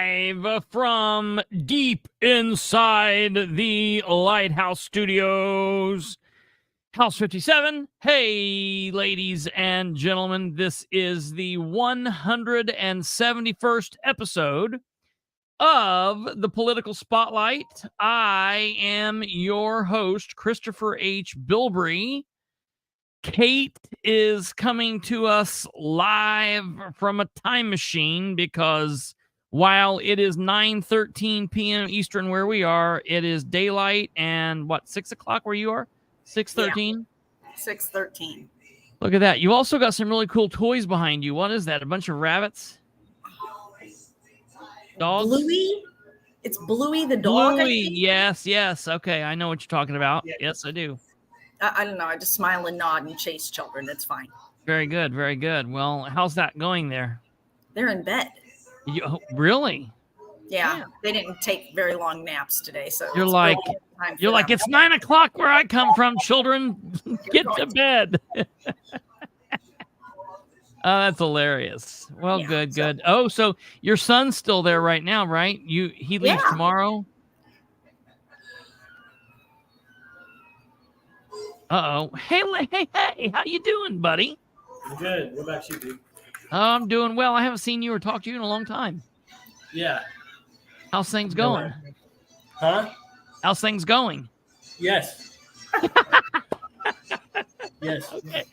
Live from deep inside the Lighthouse Studios, House 57. Hey, ladies and gentlemen, this is the 171st episode of the Political Spotlight. I am your host, Kristopher H. Bilbrey. Kate is coming to us live from a time machine because while it is 9:13 p.m. Eastern where we are, it is daylight and 6 o'clock where you are? 6:13? Yeah, 6:13. Look at that. You also got some really cool toys behind you. What is that? A bunch of rabbits? Dogs? Bluey? It's Bluey the dog. Bluey, yes. Okay, I know what you're talking about. Yeah. Yes, I do. I don't know. I just smile and nod and chase children. It's fine. Very good, very good. Well, how's that going there? They're in bed. Really? Yeah, they didn't take very long naps today, so you're like, it's 9 o'clock where I come from. Children, get to bed. That's hilarious. Well, yeah, good. Oh, so your son's still there right now, right? He leaves tomorrow. Uh-oh. Hey, how you doing, buddy? I'm good. What about you, dude? I'm doing well. I haven't seen you or talked to you in a long time. Yeah. How's things going? Huh? How's things going? Yes. Yes. Okay.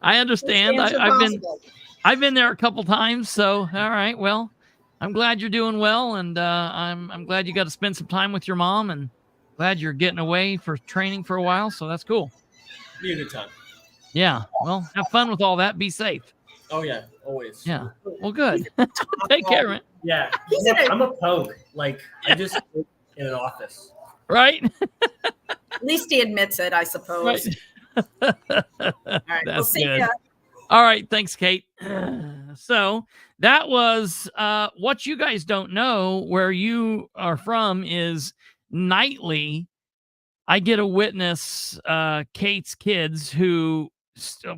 I understand. I've been there a couple times, so all right. Well, I'm glad you're doing well, and I'm glad you got to spend some time with your mom, and glad you're getting away for training for a while, so that's cool. Be a good time. Yeah. Well, have fun with all that. Be safe. Oh, yeah. Always. Yeah. Well, good. Take care, man. Yeah. I'm a poke. Like, I just work in an office. Right? At least he admits it, I suppose. Right. All right. We'll see ya. All right. Thanks, Kate. So that was what you guys don't know where you are from is nightly I get to witness Kate's kids who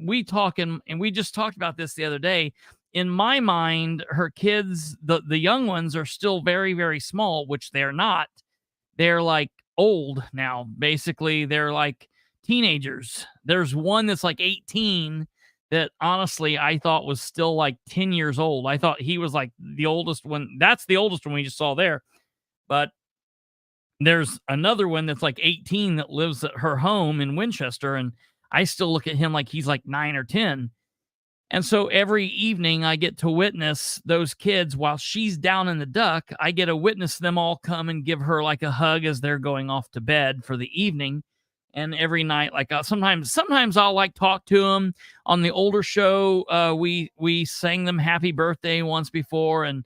we talk and we just talked about this the other day. In my mind, her kids, the young ones are still very, very small, which they're not. They're like old now. Basically, they're like teenagers. There's one that's like 18 that honestly I thought was still like 10 years old. I thought he was like the oldest one. That's the oldest one we just saw there. But there's another one that's like 18 that lives at her home in Winchester. And I still look at him like he's like 9 or 10. And so every evening I get to witness those kids while she's down in the duck. I get to witness them all come and give her like a hug as they're going off to bed for the evening. And every night, like sometimes I'll like talk to them on the older show. We sang them happy birthday once before. And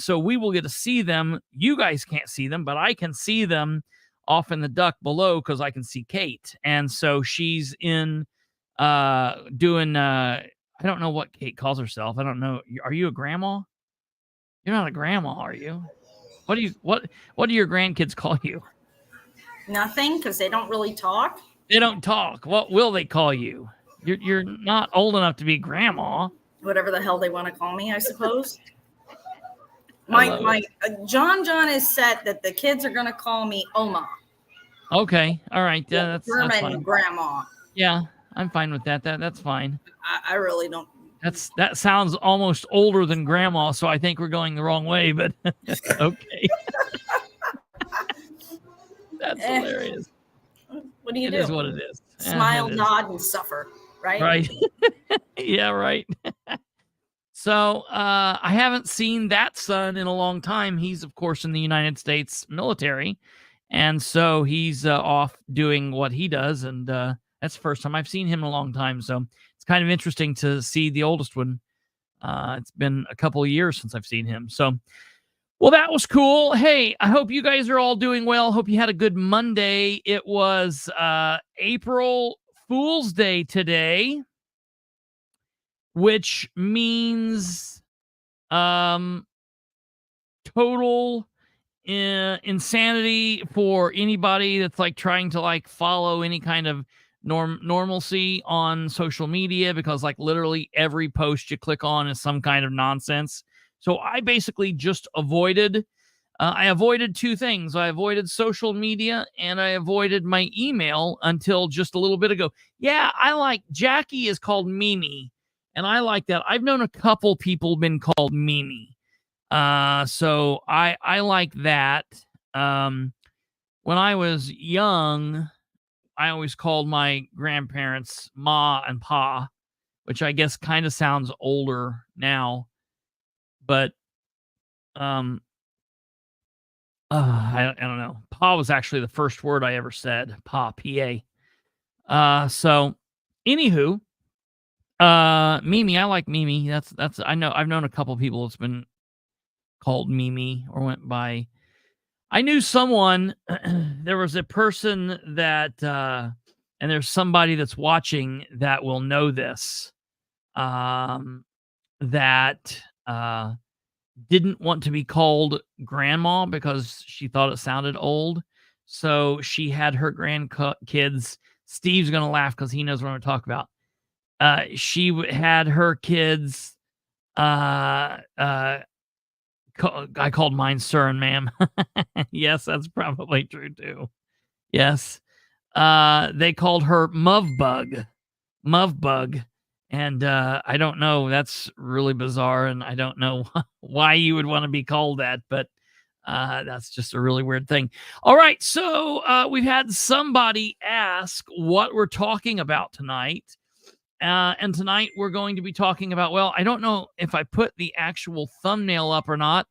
so we will get to see them. You guys can't see them, but I can see them off in the duck below because I can see Kate. And so she's in doing, I don't know what Kate calls herself. I don't know. Are you a grandma? You're not a grandma, are you? What do your grandkids call you? Nothing, because they don't really talk. They don't talk. What will they call you? You're not old enough to be grandma. Whatever the hell they want to call me, I suppose. My John is set that the kids are going to call me Oma. Okay, all right. That's German fine. grandma. Yeah, I'm fine with that. That's fine. I really don't. That sounds almost older than grandma, so I think we're going the wrong way. But okay, that's hilarious. What do you do? It is what it is. Smile, nod, and suffer. Right. Right. Yeah. Right. So I haven't seen that son in a long time. He's, of course, in the United States military. And so he's off doing what he does. And that's the first time I've seen him in a long time. So it's kind of interesting to see the oldest one. It's been a couple of years since I've seen him. So, well, that was cool. Hey, I hope you guys are all doing well. Hope you had a good Monday. It was April Fool's Day today, which means total insanity for anybody that's like trying to like follow any kind of normalcy on social media, because like literally every post you click on is some kind of nonsense. So I basically just avoided. I avoided two things. I avoided social media and I avoided my email until just a little bit ago. Yeah, I like Jackie is called Mimi, and I like that. I've known a couple people been called Mimi. So I like that. When I was young, I always called my grandparents Ma and Pa, which I guess kind of sounds older now, but um I don't know. Pa was actually the first word I ever said. Pa, P-A. So anywho, Mimi, I like Mimi. That's I know I've known a couple people that's been called Mimi or went by. I knew someone, there was a person that and there's somebody that's watching that will know this. That didn't want to be called grandma because she thought it sounded old. So she had her grandkids. Steve's going to laugh because he knows what I'm going to talk about. She had her kids. I called mine sir and ma'am. Yes, that's probably true too. Yes. They called her Muvbug. Muvbug. And I don't know. That's really bizarre, and I don't know why you would want to be called that, but that's just a really weird thing. All right, so we've had somebody ask what we're talking about tonight. And tonight we're going to be talking about, well, I don't know if I put the actual thumbnail up or not.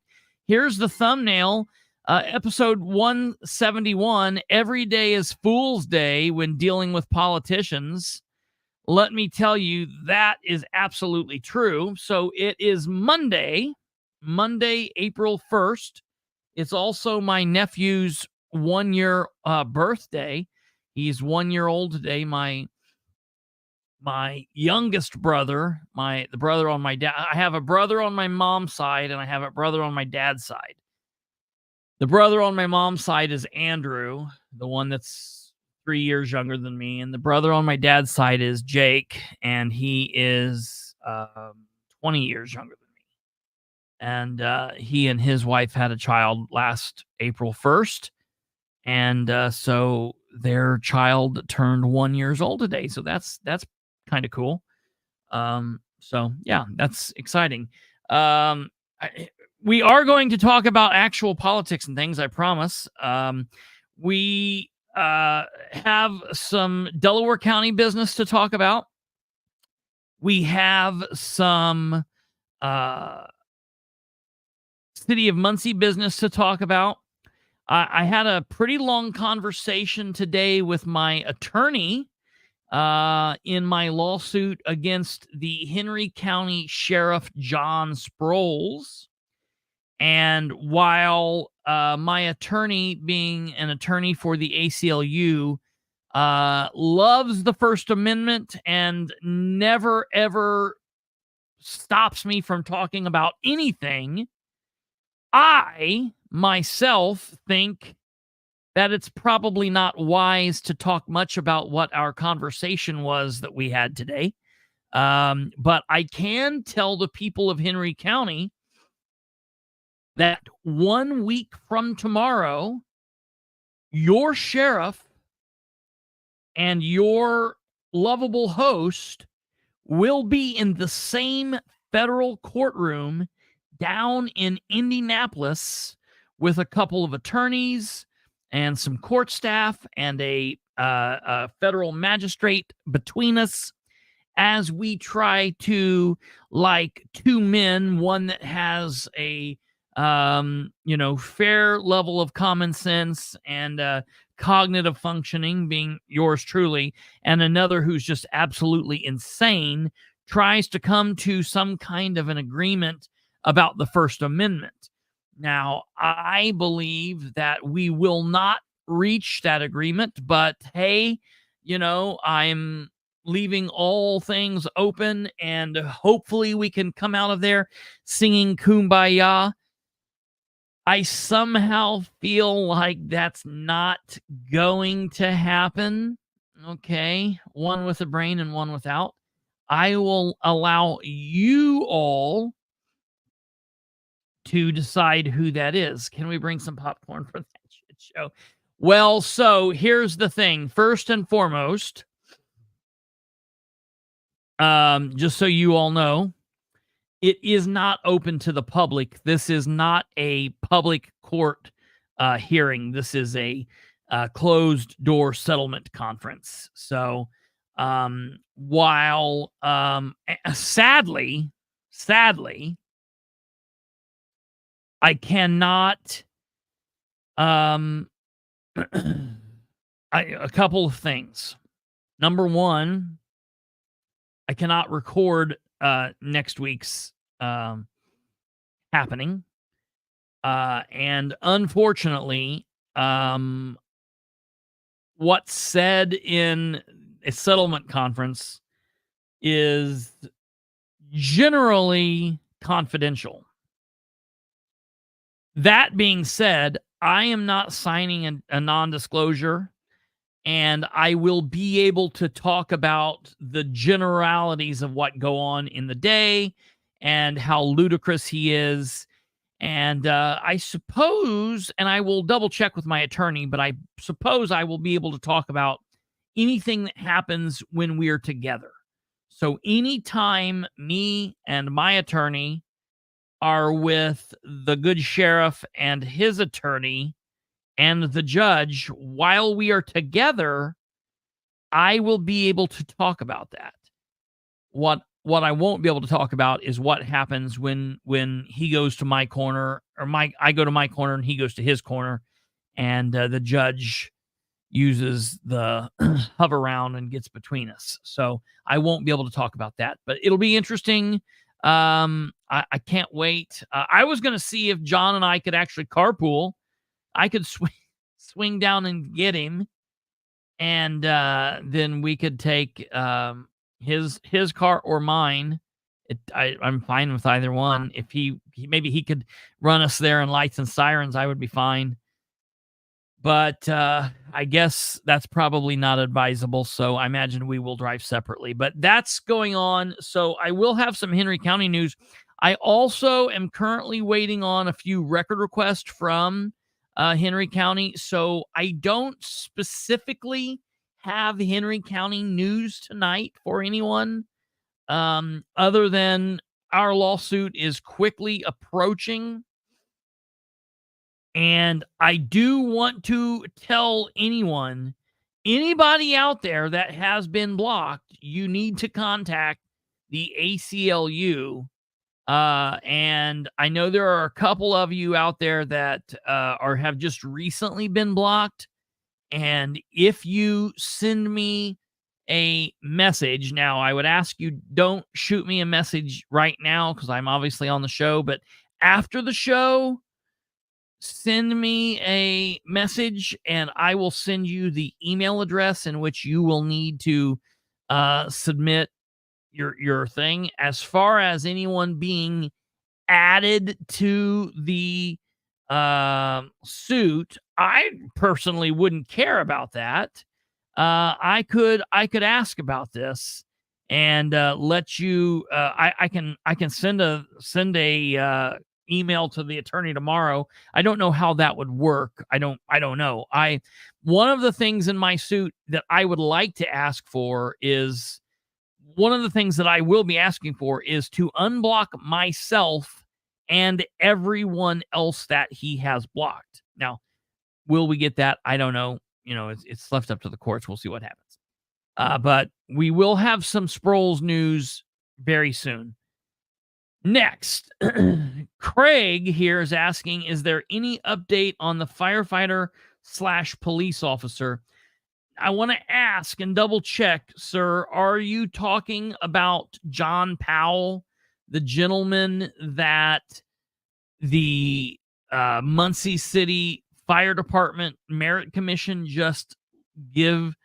Here's the thumbnail. Episode 171, Every Day is Fool's Day when dealing with politicians. Let me tell you, that is absolutely true. So it is Monday, April 1st. It's also my nephew's 1 year birthday. He's 1 year old today. My youngest brother, the brother on my dad. I have a brother on my mom's side and I have a brother on my dad's side. The brother on my mom's side is Andrew, the one that's 3 years younger than me, and the brother on my dad's side is Jake, and he is 20 years younger than me. And he and his wife had a child last April 1st, and so their child turned 1 year old today. So that's kind of cool. So yeah, that's exciting. We are going to talk about actual politics and things, I promise. We have some Delaware County business to talk about. We have some City of Muncie business to talk about. I had a pretty long conversation today with my attorney in my lawsuit against the Henry County Sheriff John Sproles. And while my attorney, being an attorney for the ACLU, loves the First Amendment and never, ever stops me from talking about anything, I myself think that it's probably not wise to talk much about what our conversation was that we had today. But I can tell the people of Henry County that 1 week from tomorrow, your sheriff and your lovable host will be in the same federal courtroom down in Indianapolis with a couple of attorneys and some court staff and a federal magistrate between us as we try to, like two men, one that has a fair level of common sense and cognitive functioning, being yours truly, and another who's just absolutely insane, tries to come to some kind of an agreement about the First Amendment. Now, I believe that we will not reach that agreement, but hey, I'm leaving all things open, and hopefully we can come out of there singing Kumbaya. I somehow feel like that's not going to happen. Okay, one with a brain and one without. I will allow you all to decide who that is. Can we bring some popcorn for that shit show? Well, so here's the thing. First and foremost, just so you all know, it is not open to the public. This is not a public court hearing. This is a closed door settlement conference. So while sadly, I cannot a couple of things. Number one, I cannot record next week's happening. And unfortunately, what's said in a settlement conference is generally confidential. That being said, I am not signing a non-disclosure, and I will be able to talk about the generalities of what go on in the day and how ludicrous he is. And I suppose, and I will double check with my attorney, but I suppose I will be able to talk about anything that happens when we're together. So anytime me and my attorney are with the good sheriff and his attorney and the judge while we are together, I will be able to talk about that. What I won't be able to talk about is what happens when he goes to my corner, or I go to my corner and he goes to his corner, and the judge uses the hover round and gets between us. So I won't be able to talk about that, but it'll be interesting. I can't wait. I was going to see if John and I could actually carpool. I could swing down and get him, and then we could take his car or mine. I'm fine with either one. If he maybe he could run us there in lights and sirens, I would be fine. But I guess that's probably not advisable, so I imagine we will drive separately. But that's going on, so I will have some Henry County news. I also am currently waiting on a few record requests from Henry County, so I don't specifically have Henry County news tonight for anyone, other than our lawsuit is quickly approaching. And I do want to tell anybody out there that has been blocked, you need to contact the ACLU. And I know there are a couple of you out there that have just recently been blocked. And if you send me a message, now I would ask you, don't shoot me a message right now because I'm obviously on the show, but after the show, send me a message and I will send you the email address in which you will need to submit your thing. As far as anyone being added to the suit, I personally wouldn't care about that. I could ask about this and let you. I can send a email to the attorney tomorrow. I don't know how that would work. I don't know. One of the things in my suit that I would like to ask for is, one of the things that I will be asking for is to unblock myself and everyone else that he has blocked. Now, will we get that? I don't know. You know, it's left up to the courts. We'll see what happens. But we will have some Sproles news very soon. Next, Craig here is asking, is there any update on the firefighter/police officer? I want to ask and double check, sir, are you talking about John Powell, the gentleman that the Muncie City Fire Department Merit Commission just gave,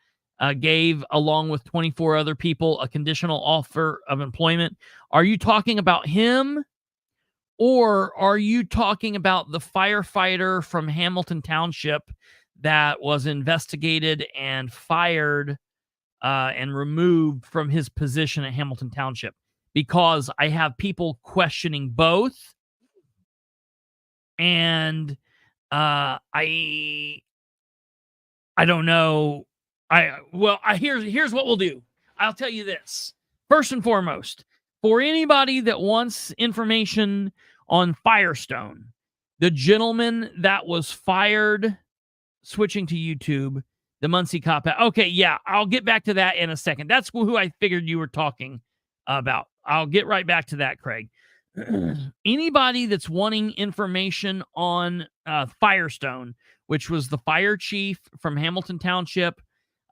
along with 24 other people, a conditional offer of employment? Are you talking about him, or are you talking about the firefighter from Hamilton Township that was investigated and fired and removed from his position at Hamilton Township? Because I have people questioning both. and I don't know. Here's what we'll do. I'll tell you this. First and foremost, for anybody that wants information on Firestone, the gentleman that was fired, switching to YouTube, the Muncie cop. Okay, yeah, I'll get back to that in a second. That's who I figured you were talking about. I'll get right back to that, Craig. Anybody that's wanting information on Firestone, which was the fire chief from Hamilton Township,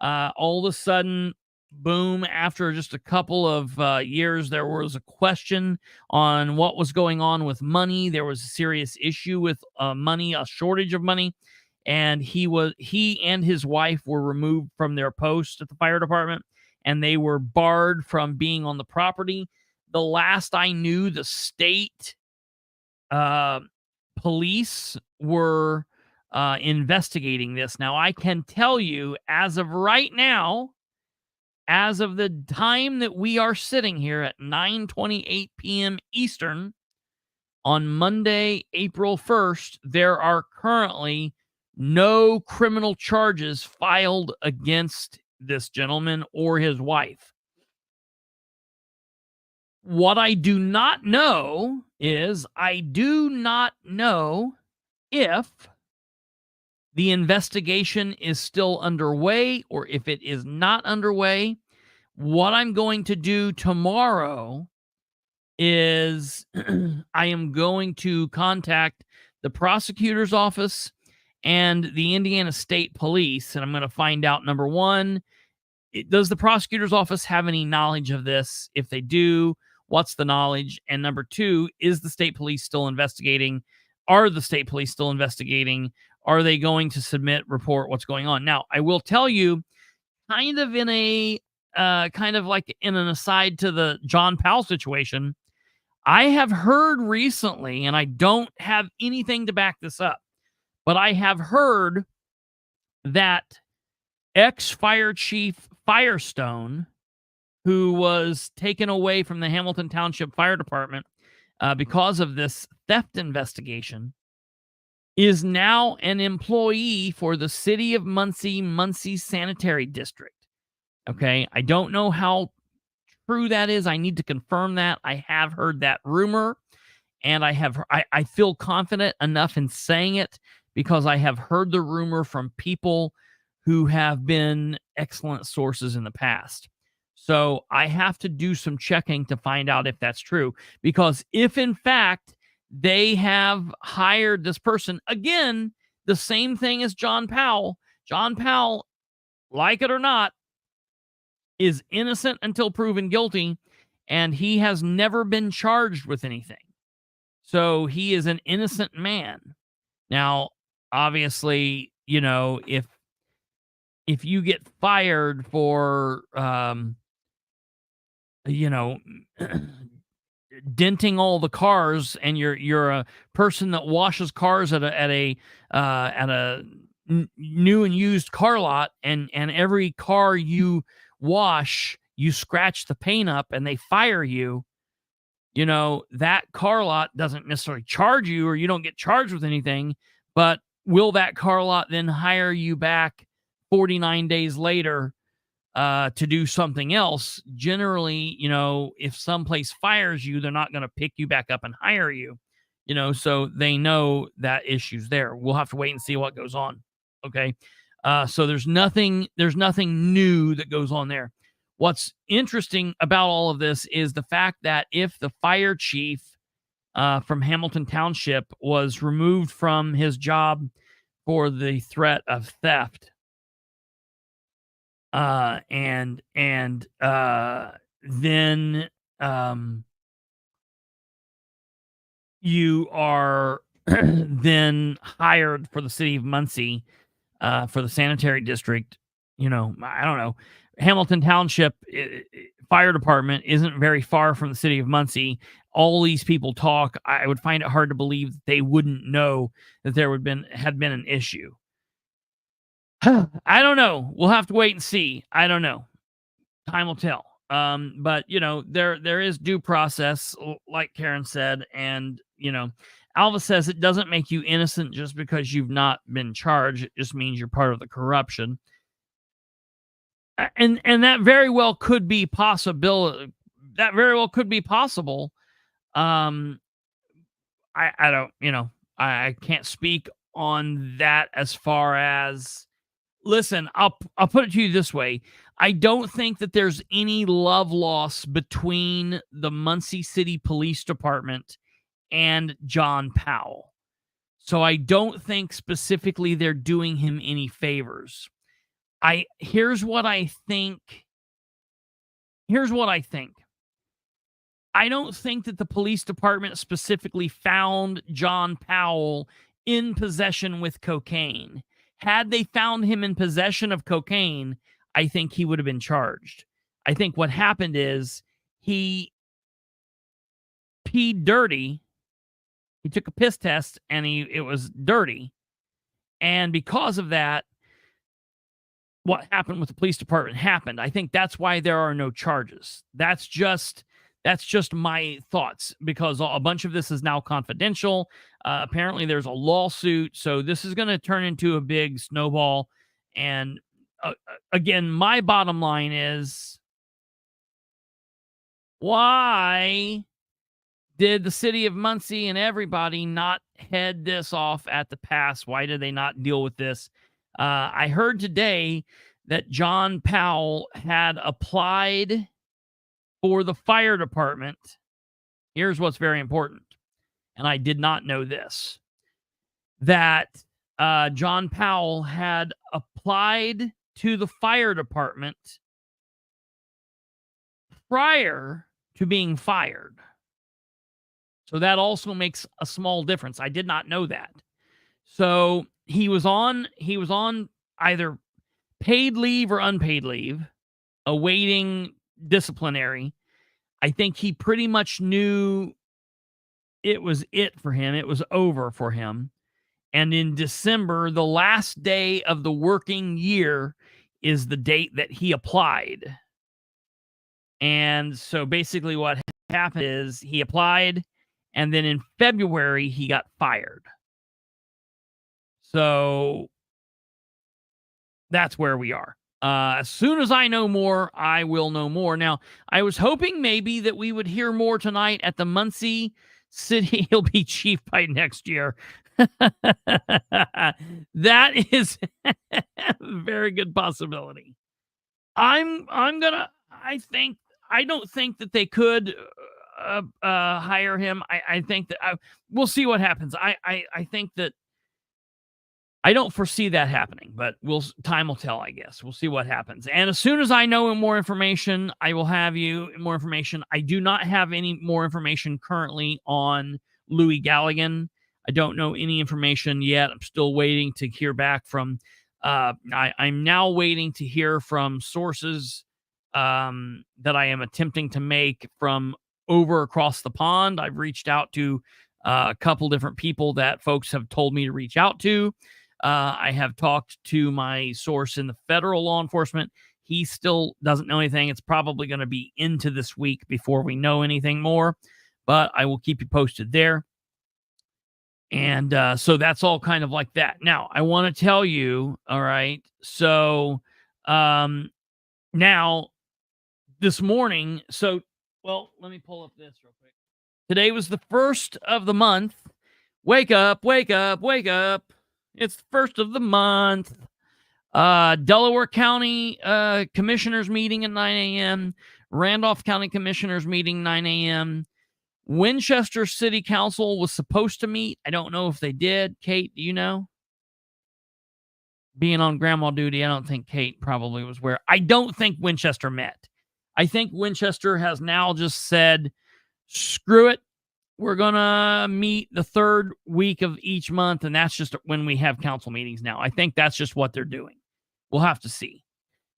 all of a sudden, boom, after just a couple of years, there was a question on what was going on with money. There was a serious issue with money, a shortage of money. And he and his wife were removed from their post at the fire department, and they were barred from being on the property. The last I knew, the state police were investigating this. Now, I can tell you, as of right now, as of the time that we are sitting here at 9:28 p.m. Eastern on Monday, April 1st, there are currently no criminal charges filed against this gentleman or his wife. What I do not know is I do not know if the investigation is still underway or if it is not underway. What I'm going to do tomorrow is I am going to contact the prosecutor's office and the Indiana State Police, and I'm going to find out, number one, does the prosecutor's office have any knowledge of this? If they do, what's the knowledge? And number two, is the state police still investigating? Are the state police still investigating? Are they going to report what's going on? Now, I will tell you, kind of in an aside to the John Powell situation, I have heard recently, and I don't have anything to back this up, but I have heard that ex-fire chief Firestone, who was taken away from the Hamilton Township Fire Department because of this theft investigation, is now an employee for the City of Muncie Sanitary District. Okay, I don't know how true that is. I need to confirm that. I have heard that rumor, and I feel confident enough in saying it because I have heard the rumor from people who have been excellent sources in the past. So I have to do some checking to find out if that's true, because if in fact they have hired this person, again, the same thing as John Powell, like it or not, is innocent until proven guilty, and he has never been charged with anything. So he is an innocent man. Now, obviously, if you get fired for, denting all the cars, and you're a person that washes cars at a new and used car lot, and every car you wash, you scratch the paint up, and they fire you, that car lot doesn't necessarily charge you, or you don't get charged with anything, but will that car lot then hire you back 49 days later to do something else? Generally, if someplace fires you, they're not going to pick you back up and hire you, so they know that issue's there. We'll have to wait and see what goes on. Okay. So there's nothing new that goes on there. What's interesting about all of this is the fact that if the fire chief from Hamilton Township was removed from his job for the threat of theft, then you are then hired for the city of Muncie, for the sanitary district. I don't know. Hamilton Township Fire Department isn't very far from the city of Muncie. All these people talk. I would find it hard to believe that they wouldn't know that there had been an issue. I don't know. We'll have to wait and see. I don't know. Time will tell. But there is due process, like Karen said, and Alva says it doesn't make you innocent just because you've not been charged. It just means you're part of the corruption. And that very well could be possible. That very well could be possible. I don't, I can't speak on that as far as, listen, I'll put it to you this way. I don't think that there's any love lost between the Muncie City Police Department and John Powell. So I don't think specifically they're doing him any favors. Here's what I think. I don't think that the police department specifically found John Powell in possession with cocaine. Had they found him in possession of cocaine, I think he would have been charged. I think what happened is he peed dirty. He took a piss test and it was dirty. And because of that, what happened with the police department happened. I think that's why there are no charges. That's just my thoughts, because a bunch of this is now confidential. Apparently there's a lawsuit, so this is going to turn into a big snowball. And again, my bottom line is, why did the city of Muncie and everybody not head this off at the pass? Why did they not deal with this? I heard today that John Powell had applied for the fire department. Here's what's very important, and I did not know this, that John Powell had applied to the fire department prior to being fired. So that also makes a small difference. I did not know that. So he was on either paid leave or unpaid leave, awaiting disciplinary. I think he pretty much knew it was it for him. It was over for him. And in December, the last day of the working year is the date that he applied. And so basically what happened is he applied, and then in February, he got fired. So that's where we are. As soon as I know more, I will know more. Now, I was hoping maybe that we would hear more tonight at the Muncie City. He'll be chief by next year. That is a very good possibility. I don't think that they could hire him. I think that we'll see what happens. I think that I don't foresee that happening, but time will tell, I guess. We'll see what happens. And as soon as I know more information, I will have you more information. I do not have any more information currently on Louis Galligan. I don't know any information yet. I'm still waiting to hear back from, I'm now waiting to hear from sources that I am attempting to make from over across the pond. I've reached out to a couple different people that folks have told me to reach out to. I have talked to my source in the federal law enforcement. He still doesn't know anything. It's probably going to be into this week before we know anything more, but I will keep you posted there. And so that's all kind of like that. Now, I want to tell you, all right, so now this morning, let me pull up this real quick. Today was the first of the month. Wake up, wake up, wake up. It's the first of the month. Delaware County Commissioners meeting at 9 a.m. Randolph County Commissioners meeting 9 a.m. Winchester City Council was supposed to meet. I don't know if they did. Kate, do you know? Being on grandma duty, I don't think Kate probably was where. I don't think Winchester met. I think Winchester has now just said, screw it. We're going to meet the third week of each month, and that's just when we have council meetings now. I think that's just what they're doing. We'll have to see.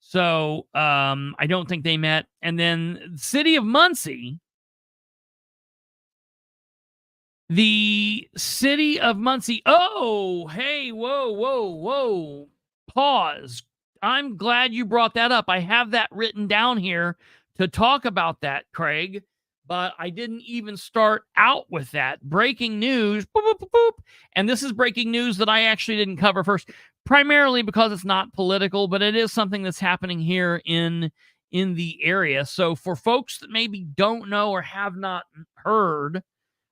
So I don't think they met. And then city of Muncie, the city of Muncie. Oh, hey, whoa. Pause. I'm glad you brought that up. I have that written down here to talk about that, Craig. But I didn't even start out with that. Breaking news, boop, boop, boop, boop. And this is breaking news that I actually didn't cover first, primarily because it's not political, but it is something that's happening here in the area. So for folks that maybe don't know or have not heard,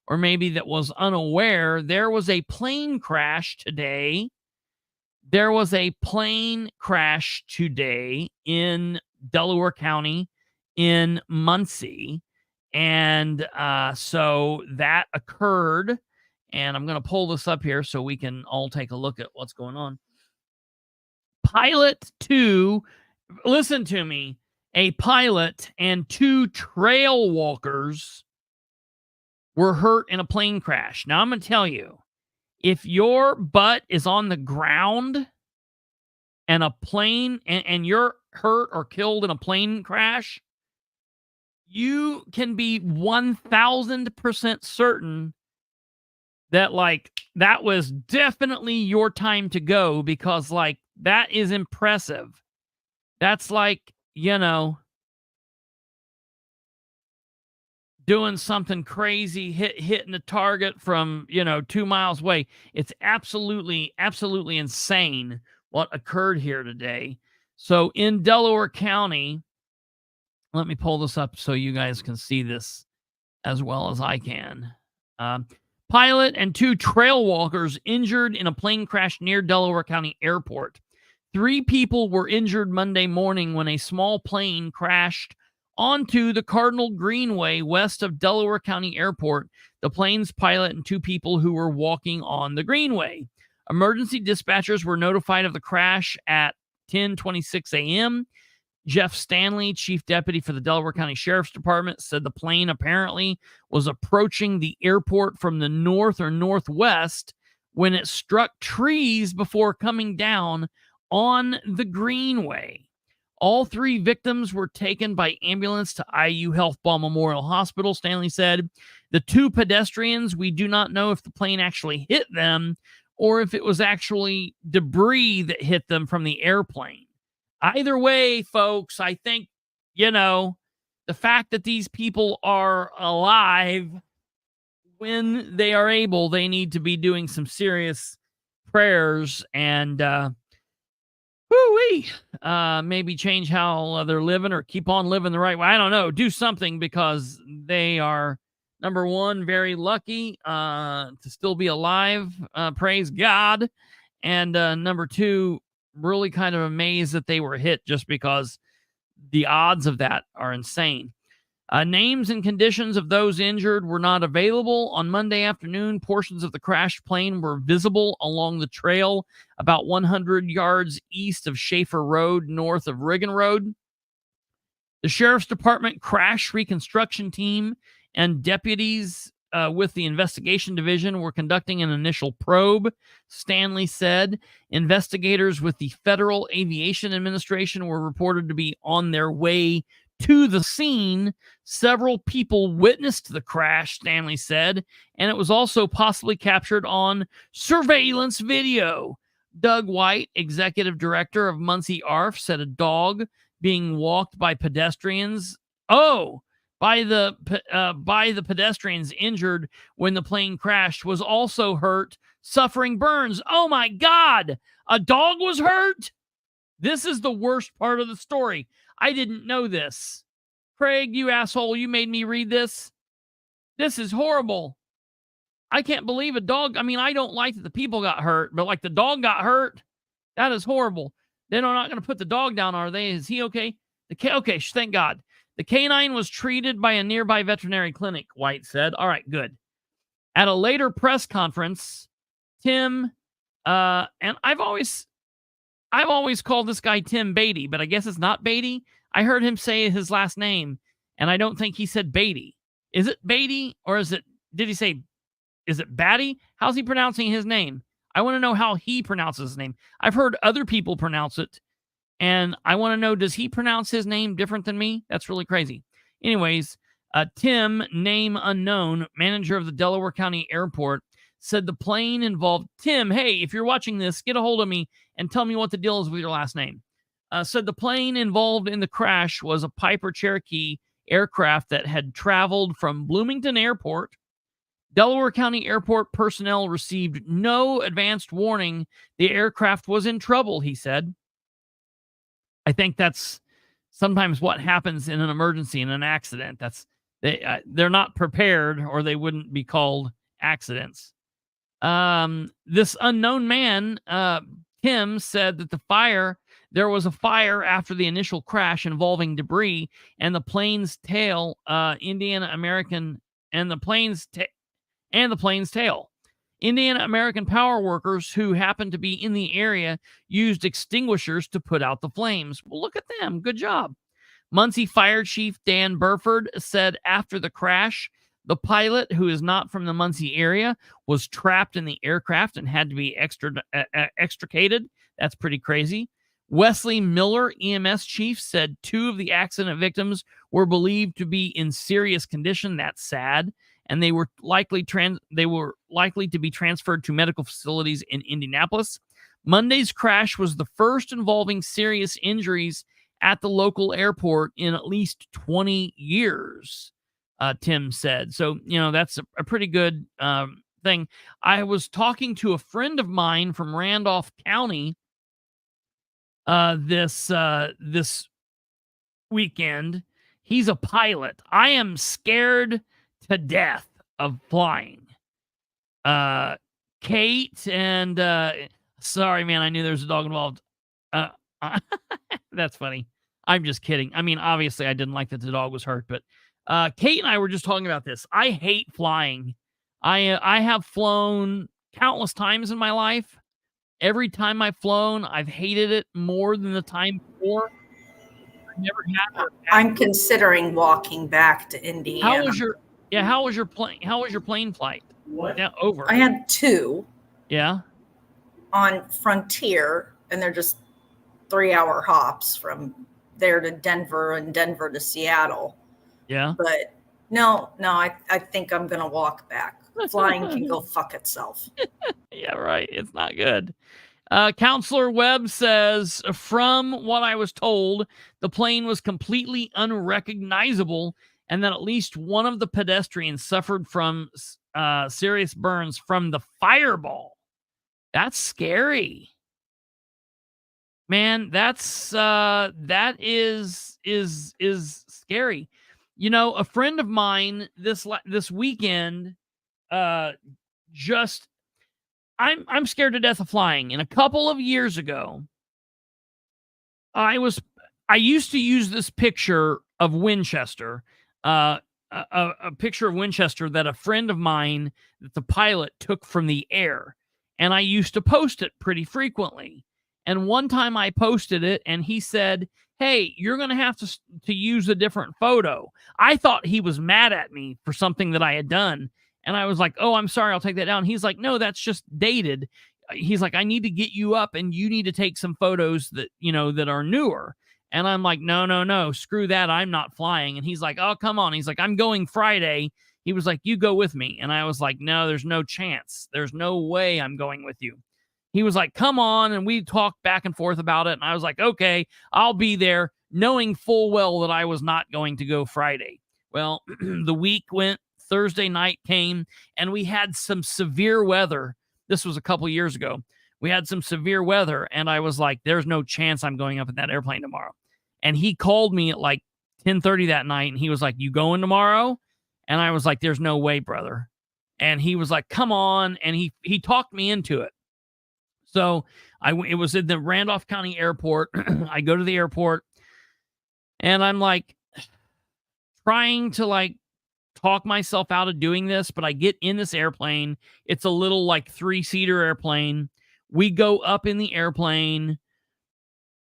or maybe that was unaware, there was a plane crash today. There was a plane crash today in Delaware County in Muncie. And so that occurred. And I'm going to pull this up here so we can all take a look at what's going on. Pilot 2, listen to me, a pilot and 2 trail walkers were hurt in a plane crash. Now, I'm going to tell you, if your butt is on the ground and a plane and you're hurt or killed in a plane crash, you can be 1000% certain that, like, that was definitely your time to go, because, like, that is impressive. That's like, you know, doing something crazy, hitting the target from, 2 miles away. It's absolutely insane what occurred here today. So in Delaware County, let me pull this up so you guys can see this as well as I can. Pilot and 2 trail walkers injured in a plane crash near Delaware County Airport. 3 people were injured Monday morning when a small plane crashed onto the Cardinal Greenway west of Delaware County Airport. The plane's pilot and 2 people who were walking on the Greenway. Emergency dispatchers were notified of the crash at 10:26 a.m. Jeff Stanley, chief deputy for the Delaware County Sheriff's Department, said the plane apparently was approaching the airport from the north or northwest when it struck trees before coming down on the Greenway. All 3 victims were taken by ambulance to IU Healthball Memorial Hospital, Stanley said. The 2 pedestrians, we do not know if the plane actually hit them or if it was actually debris that hit them from the airplane. Either way, folks, I think, the fact that these people are alive when they are able, they need to be doing some serious prayers and maybe change how they're living or keep on living the right way. I don't know. Do something, because they are, number one, very lucky to still be alive. Praise God. And number 2, really kind of amazed that they were hit, just because the odds of that are insane. Names and conditions of those injured were not available. On Monday afternoon, portions of the crashed plane were visible along the trail about 100 yards east of Schaefer Road, north of Riggin Road. The Sheriff's Department crash reconstruction team and deputies with the investigation division were conducting an initial probe, Stanley said. Investigators with the Federal Aviation Administration were reported to be on their way to the scene. Several people witnessed the crash, Stanley said, and it was also possibly captured on surveillance video. Doug White, executive director of Muncie ARF, said a dog being walked by pedestrians. By the pedestrians injured when the plane crashed was also hurt, suffering burns. Oh my God! A dog was hurt? This is the worst part of the story. I didn't know this. Craig, you asshole, you made me read this. This is horrible. I can't believe a dog. I mean, I don't like that the people got hurt, but like the dog got hurt. That is horrible. They're not going to put the dog down, are they? Is he okay? Okay, thank God. The canine was treated by a nearby veterinary clinic, White said. All right, good. At a later press conference, Tim, and I've always called this guy Tim Beatty, but I guess it's not Beatty. I heard him say his last name, and I don't think he said Beatty. Is it Beatty, or is it Batty? How's he pronouncing his name? I want to know how he pronounces his name. I've heard other people pronounce it, and I want to know, does he pronounce his name different than me? That's really crazy. Anyways, Tim, name unknown, manager of the Delaware County Airport, said the plane involved Tim. Hey, if you're watching this, get a hold of me and tell me what the deal is with your last name. Said the plane involved in the crash was a Piper Cherokee aircraft that had traveled from Bloomington Airport. Delaware County Airport personnel received no advanced warning the aircraft was in trouble, he said. I think that's sometimes what happens in an emergency, in an accident. They're not prepared, or they wouldn't be called accidents. This unknown man, Tim, said that there was a fire after the initial crash involving debris and the plane's tail, Indiana American tail. Indiana American power workers who happened to be in the area used extinguishers to put out the flames. Well, look at them. Good job. Muncie Fire Chief Dan Burford said after the crash, the pilot, who is not from the Muncie area, was trapped in the aircraft and had to be extricated. That's pretty crazy. Wesley Miller, EMS chief, said 2 of the accident victims were believed to be in serious condition. That's sad. And they were likely to be transferred to medical facilities in Indianapolis. Monday's crash was the first involving serious injuries at the local airport in at least 20 years, Tim said. So, that's a pretty good thing. I was talking to a friend of mine from Randolph County this weekend. He's a pilot. I am scared to death of flying. Kate and sorry, man, I knew there was a dog involved. That's funny. I'm just kidding. I mean, obviously, I didn't like that the dog was hurt, but Kate and I were just talking about this. I hate flying. I have flown countless times in my life. Every time I've flown, I've hated it more than the time before. I've never had. I'm considering walking back to Indiana. How was your plane flight? What? Yeah, over. I had 2. Yeah. On Frontier, and they're just 3-hour hops from there to Denver and Denver to Seattle. Yeah. But no, I think I'm going to walk back. Flying can go fuck itself. Yeah, right. It's not good. Counselor Webb says, from what I was told, the plane was completely unrecognizable and that at least one of the pedestrians suffered from serious burns from the fireball. That's scary. Man, that is scary. A friend of mine this weekend I'm scared to death of flying. And a couple of years ago, I used to use this picture of Winchester, a picture of Winchester that a friend of mine, that the pilot, took from the air. And I used to post it pretty frequently. And one time I posted it and he said, hey, you're going to have to use a different photo. I thought he was mad at me for something that I had done. And I was like, oh, I'm sorry, I'll take that down. He's like, no, that's just dated. He's like, I need to get you up and you need to take some photos that, that are newer. And I'm like, no, screw that. I'm not flying. And he's like, oh, come on. He's like, I'm going Friday. He was like, you go with me. And I was like, no, there's no chance. There's no way I'm going with you. He was like, come on. And we talked back and forth about it. And I was like, okay, I'll be there, knowing full well that I was not going to go Friday. Well, the week went. Thursday night came and we had some severe weather. This was a couple years ago. We had some severe weather and I was like, there's no chance I'm going up in that airplane tomorrow. And he called me at like 10:30 that night and he was like, you going tomorrow? And I was like, there's no way, brother. And he was like, come on. And he talked me into it. So it was in the Randolph County Airport. I go to the airport and I'm like trying to talk myself out of doing this, but I get in this airplane. It's a little 3-seater airplane. We go up in the airplane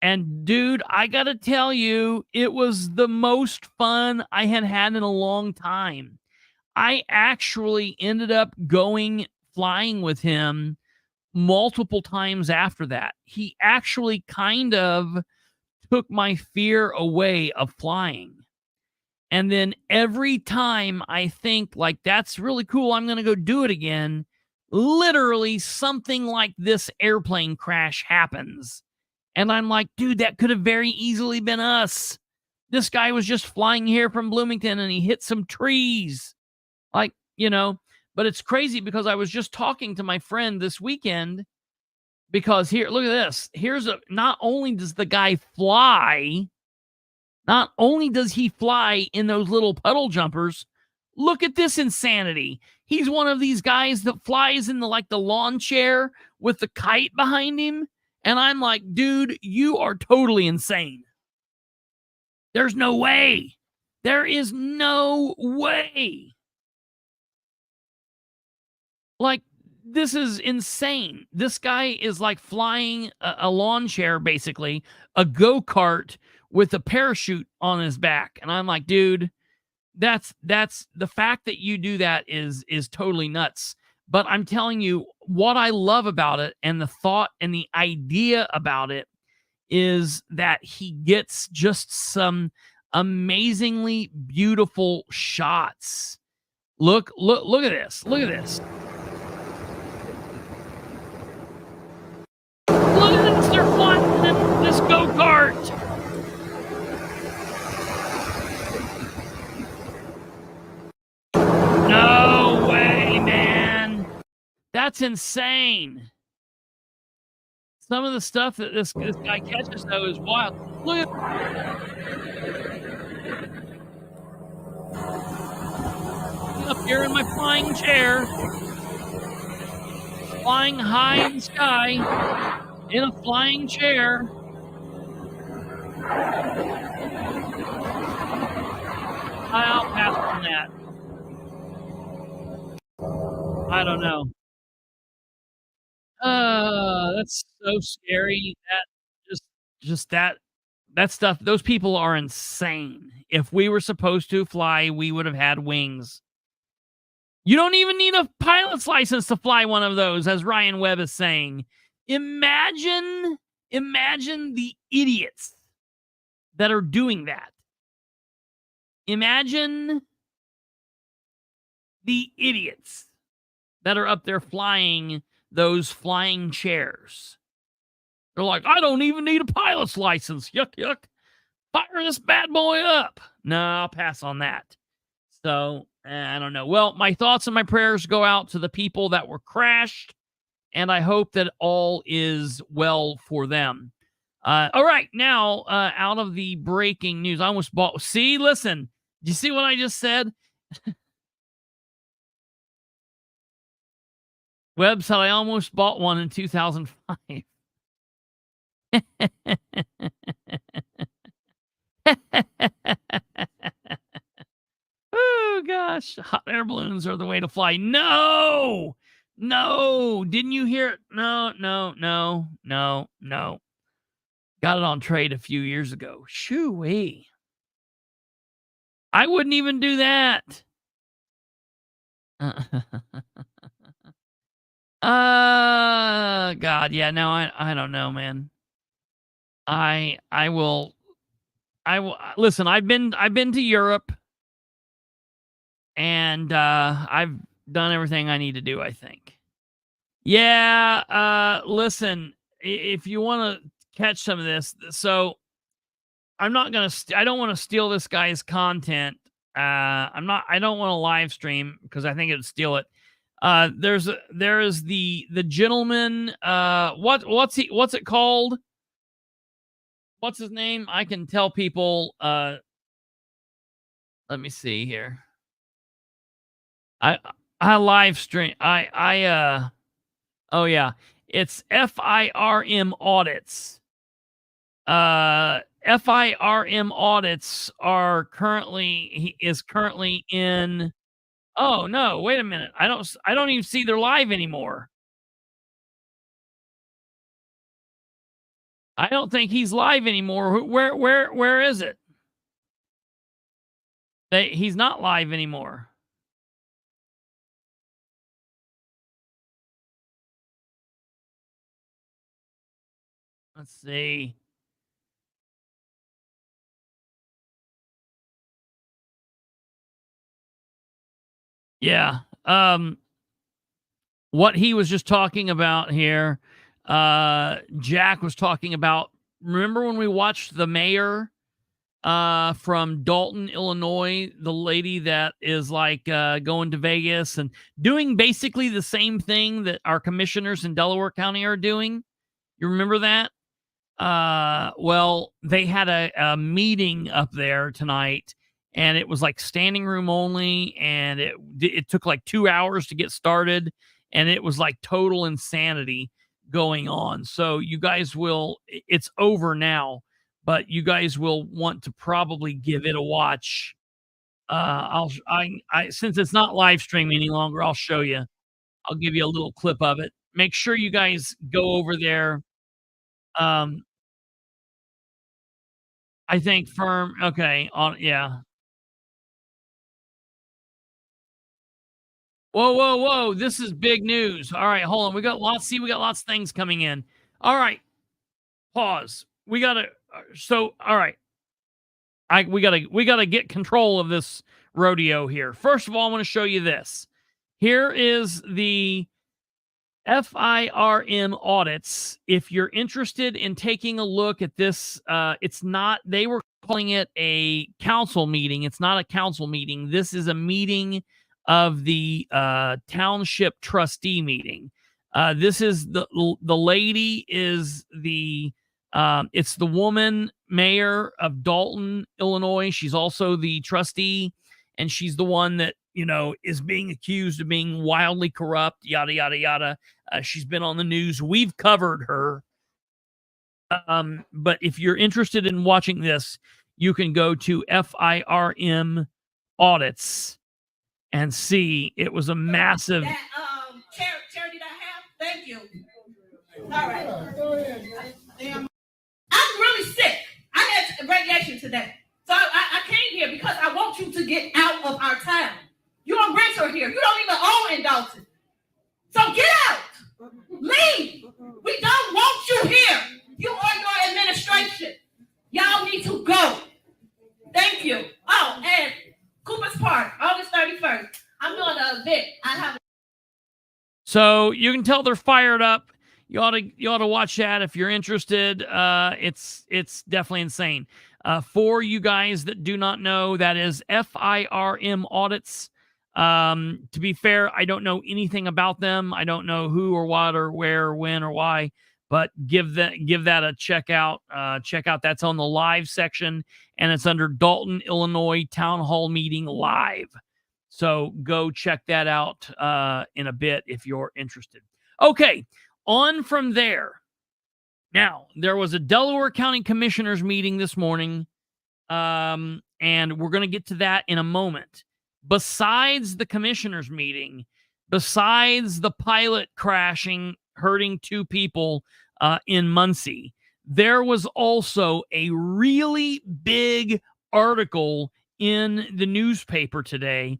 and dude, I gotta tell you, it was the most fun I had had in a long time. I actually ended up flying with him multiple times after that. He actually kind of took my fear away of flying. And then every time I think that's really cool, I'm going to go do it again, literally something like this airplane crash happens. And I'm like, dude, that could have very easily been us. This guy was just flying here from Bloomington and he hit some trees. Like, but it's crazy because I was just talking to my friend this weekend because here, look at this. Not only does the guy fly, not only does he fly in those little puddle jumpers, look at this insanity. He's one of these guys that flies in the lawn chair with the kite behind him. And I'm like, dude, you are totally insane. There's no way. There is no way. Like, this is insane. This guy is like flying a lawn chair, basically, a go-kart with a parachute on his back. And I'm like, dude, that's the fact that you do that is totally nuts. But I'm telling you, what I love about it and the thought and the idea about it is that he gets just some amazingly beautiful shots. Look at this. Look at this. Look at this. They're flying in this go-kart. No way, man. That's insane. Some of the stuff that this guy catches, though, is wild. Look at... up here in my flying chair. Flying high in the sky. In a flying chair. I'll pass on that. I don't know. That's so scary. That stuff, those people are insane. If we were supposed to fly, we would have had wings. You don't even need a pilot's license to fly one of those, as Ryan Webb is saying. Imagine the idiots that are doing that. Imagine the idiots that are up there flying those flying chairs. They're like, I don't even need a pilot's license. Yuck, yuck. Fire this bad boy up. No, I'll pass on that. So, I don't know. Well, my thoughts and my prayers go out to the people that were crashed, and I hope that all is well for them. All right, now, out of the breaking news, I almost bought... See, listen. Do you see what I just said? Webb said I almost bought one in 2005. Oh, gosh. Hot air balloons are the way to fly. No! No! Didn't you hear it? No. Got it on trade a few years ago. Shoo-wee. I wouldn't even do that. God, yeah, no, I don't know, man. I will listen, I've been to Europe, and I've done everything I need to do, I think. Yeah, listen, if you want to catch some of this, so I'm not going to I don't want to steal this guy's content. I don't want to live stream because I think it would steal it. There is the gentleman, what's it called? What's his name? I can tell people, let me see here. I live stream. Oh yeah, it's FIRM Audits. FIRM Audits is currently in... Oh no, wait a minute. I don't even see they're live anymore. I don't think he's live anymore. Where is it? He's not live anymore. Let's see. Yeah. What he was just talking about here, Jack was talking about, remember when we watched The Mayor from Dalton, Illinois, the lady that is like going to Vegas and doing basically the same thing that our commissioners in Delaware County are doing. You remember that? Well, they had a meeting up there tonight, and it was like standing room only, and it took like 2 hours to get started, and it was like total insanity going on. So you guys it's over now, but you guys will want to probably give it a watch. Since it's not live streaming any longer, I'll show you. I'll give you a little clip of it. Make sure you guys go over there. I think firm. Okay. Yeah. Whoa, whoa, whoa. This is big news. All right, hold on. We got lots of things coming in. All right. Pause. We gotta all right. We gotta get control of this rodeo here. First of all, I want to show you this. Here is the FIRM audits. If you're interested in taking a look at this, they were calling it a council meeting. It's not a council meeting. This is a meeting of the township trustee meeting. This is the lady is it's the woman mayor of Dalton, Illinois. She's also the trustee, and she's the one that, is being accused of being wildly corrupt, yada, yada, yada. She's been on the news. We've covered her. But if you're interested in watching this, you can go to FIRM audits and see it was a massive. That charity that I have, thank you. All right. I'm really sick. I had radiation today. So I came here because I want you to get out of our town. You're a renter here. You don't even own in Dalton. So get out. Leave. We don't want you here. You or your administration. Y'all need to go. Thank you. Oh, and Cooper's Park, August 31st. I'm doing an event. So you can tell they're fired up. You ought to watch that if you're interested. It's definitely insane. For you guys that do not know, that is FIRM audits. To be fair, I don't know anything about them. I don't know who or what or where or when or why, but give that a check out. Check out, that's on the live section, and it's under Dalton, Illinois Town Hall Meeting Live. So go check that out in a bit if you're interested. Okay, on from there. Now, there was a Delaware County Commissioners meeting this morning, and we're going to get to that in a moment. Besides the commissioners meeting, besides the pilot crashing, hurting 2 people in Muncie, there was also a really big article in the newspaper today.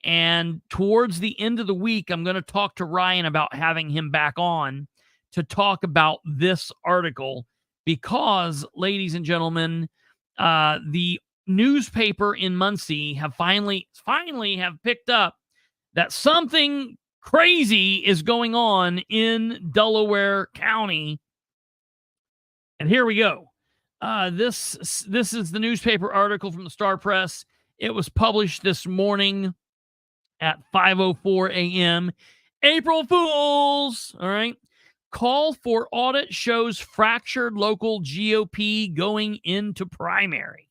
And towards the end of the week, I'm going to talk to Ryan about having him back on to talk about this article because, ladies and gentlemen, the newspaper in Muncie have finally have picked up that something crazy is going on in Delaware County. And here we go. This is the newspaper article from the Star Press. It was published this morning at 5:04 a.m. April Fools. All right. Call for audit shows fractured local GOP going into primary.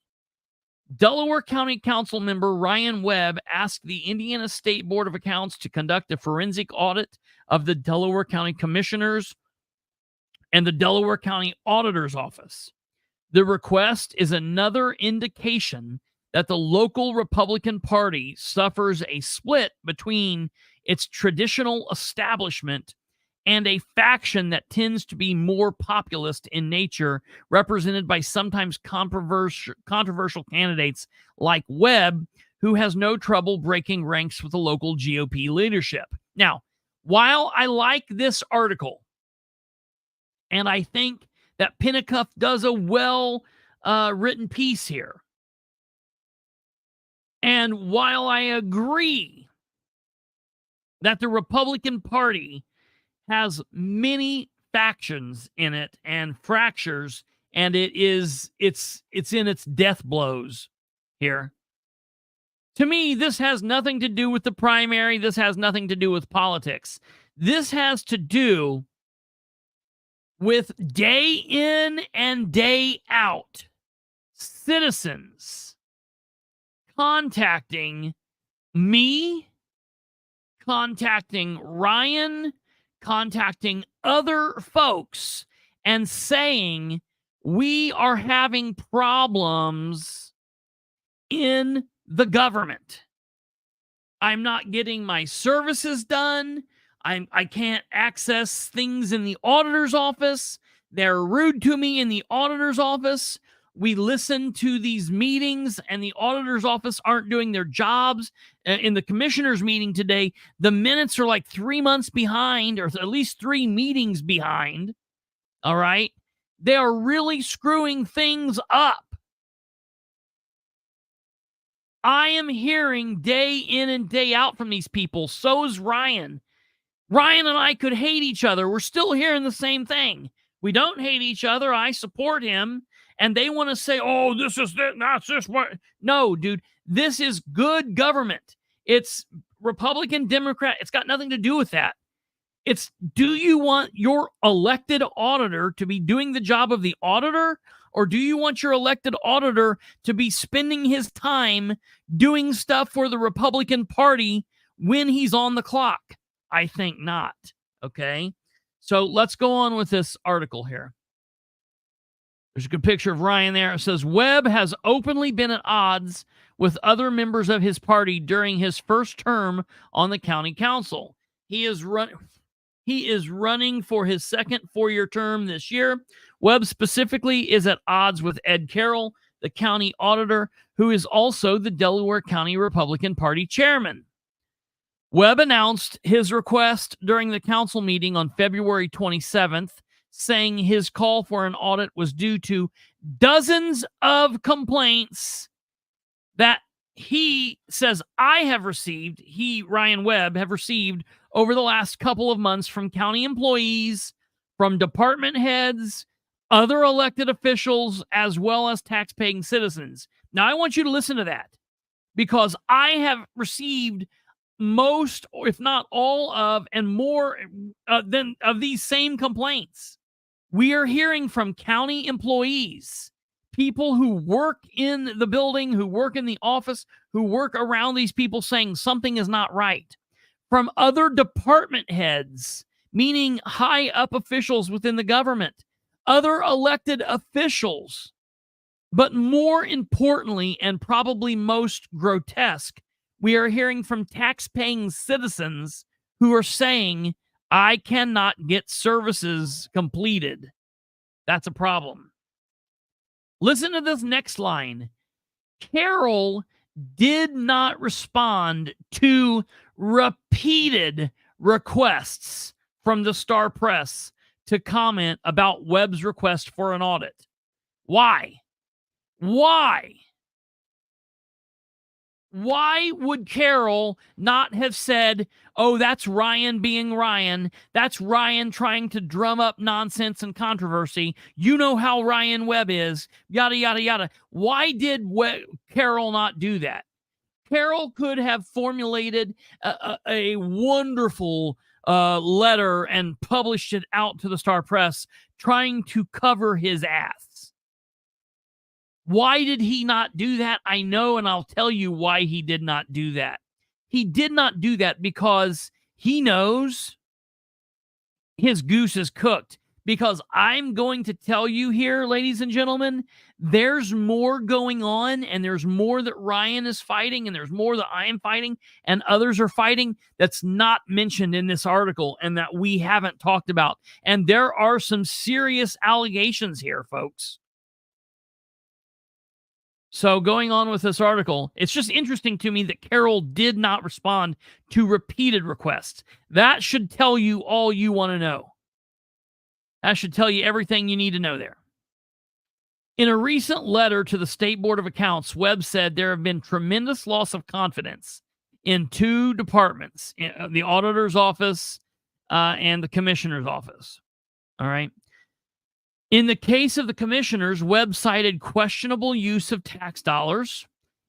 Delaware County Council member Ryan Webb asked the Indiana State Board of Accounts to conduct a forensic audit of the Delaware County Commissioners and the Delaware County Auditor's Office. The request is another indication that the local Republican Party suffers a split between its traditional establishment and a faction that tends to be more populist in nature, represented by sometimes controversial candidates like Webb, who has no trouble breaking ranks with the local GOP leadership. Now, while I like this article, and I think that Pinnacuff does a well-written piece here, and while I agree that the Republican Party has many factions in it and fractures and it's in its death blows here. To me, this has nothing to do with the primary. This has nothing to do with politics. This has to do with day in and day out citizens contacting me, contacting Ryan, contacting other folks, and saying we are having problems in the government. I'm not getting my services done. I can't access things in the auditor's office. They're rude to me in the auditor's office. We listen to these meetings and the auditor's office aren't doing their jobs. In the commissioner's meeting today, the minutes are like 3 months behind, or at least 3 meetings behind. All right. They are really screwing things up. I am hearing day in and day out from these people. So is Ryan. Ryan and I could hate each other. We're still hearing the same thing. We don't hate each other. I support him. And they want to say, oh, this is this, that's this. What? No, dude, this is good government. It's Republican, Democrat. It's got nothing to do with that. It's, do you want your elected auditor to be doing the job of the auditor? Or do you want your elected auditor to be spending his time doing stuff for the Republican Party when he's on the clock? I think not. Okay. So let's go on with this article here. There's a good picture of Ryan there. It says Webb has openly been at odds with other members of his party during his first term on the county council. He is running for his second 4-year term this year. Webb specifically is at odds with Ed Carroll, the county auditor, who is also the Delaware County Republican Party chairman. Webb announced his request during the council meeting on February 27th, saying his call for an audit was due to dozens of complaints that he says I have received, Ryan Webb, have received over the last couple of months from county employees, from department heads, other elected officials, as well as tax-paying citizens. Now, I want you to listen to that, because I have received most, if not all of, and more than of these same complaints. We are hearing from county employees, people who work in the building, who work in the office, who work around these people, saying something is not right. From other department heads, meaning high up officials within the government, other elected officials. But more importantly, and probably most grotesque, we are hearing from tax-paying citizens who are saying, I cannot get services completed. That's a problem. Listen to this next line. Carroll did not respond to repeated requests from the Star Press to comment about Webb's request for an audit. Why? Why? Why would Carroll not have said, oh, that's Ryan being Ryan. That's Ryan trying to drum up nonsense and controversy. You know how Ryan Webb is, yada, yada, yada. Why did Carroll not do that? Carroll could have formulated a wonderful letter and published it out to the Star Press trying to cover his ass. Why did he not do that? I know, and I'll tell you why he did not do that. He did not do that because he knows his goose is cooked. Because I'm going to tell you here, ladies and gentlemen, there's more going on, and there's more that Ryan is fighting, and there's more that I am fighting, and others are fighting that's not mentioned in this article and that we haven't talked about. And there are some serious allegations here, folks. So going on with this article, it's just interesting to me that Carroll did not respond to repeated requests. That should tell you all you want to know. That should tell you everything you need to know there. In a recent letter to the State Board of Accounts, Webb said there have been tremendous loss of confidence in 2 departments, the auditor's office and the commissioner's office. All right. In the case of the commissioners, Webb cited questionable use of tax dollars.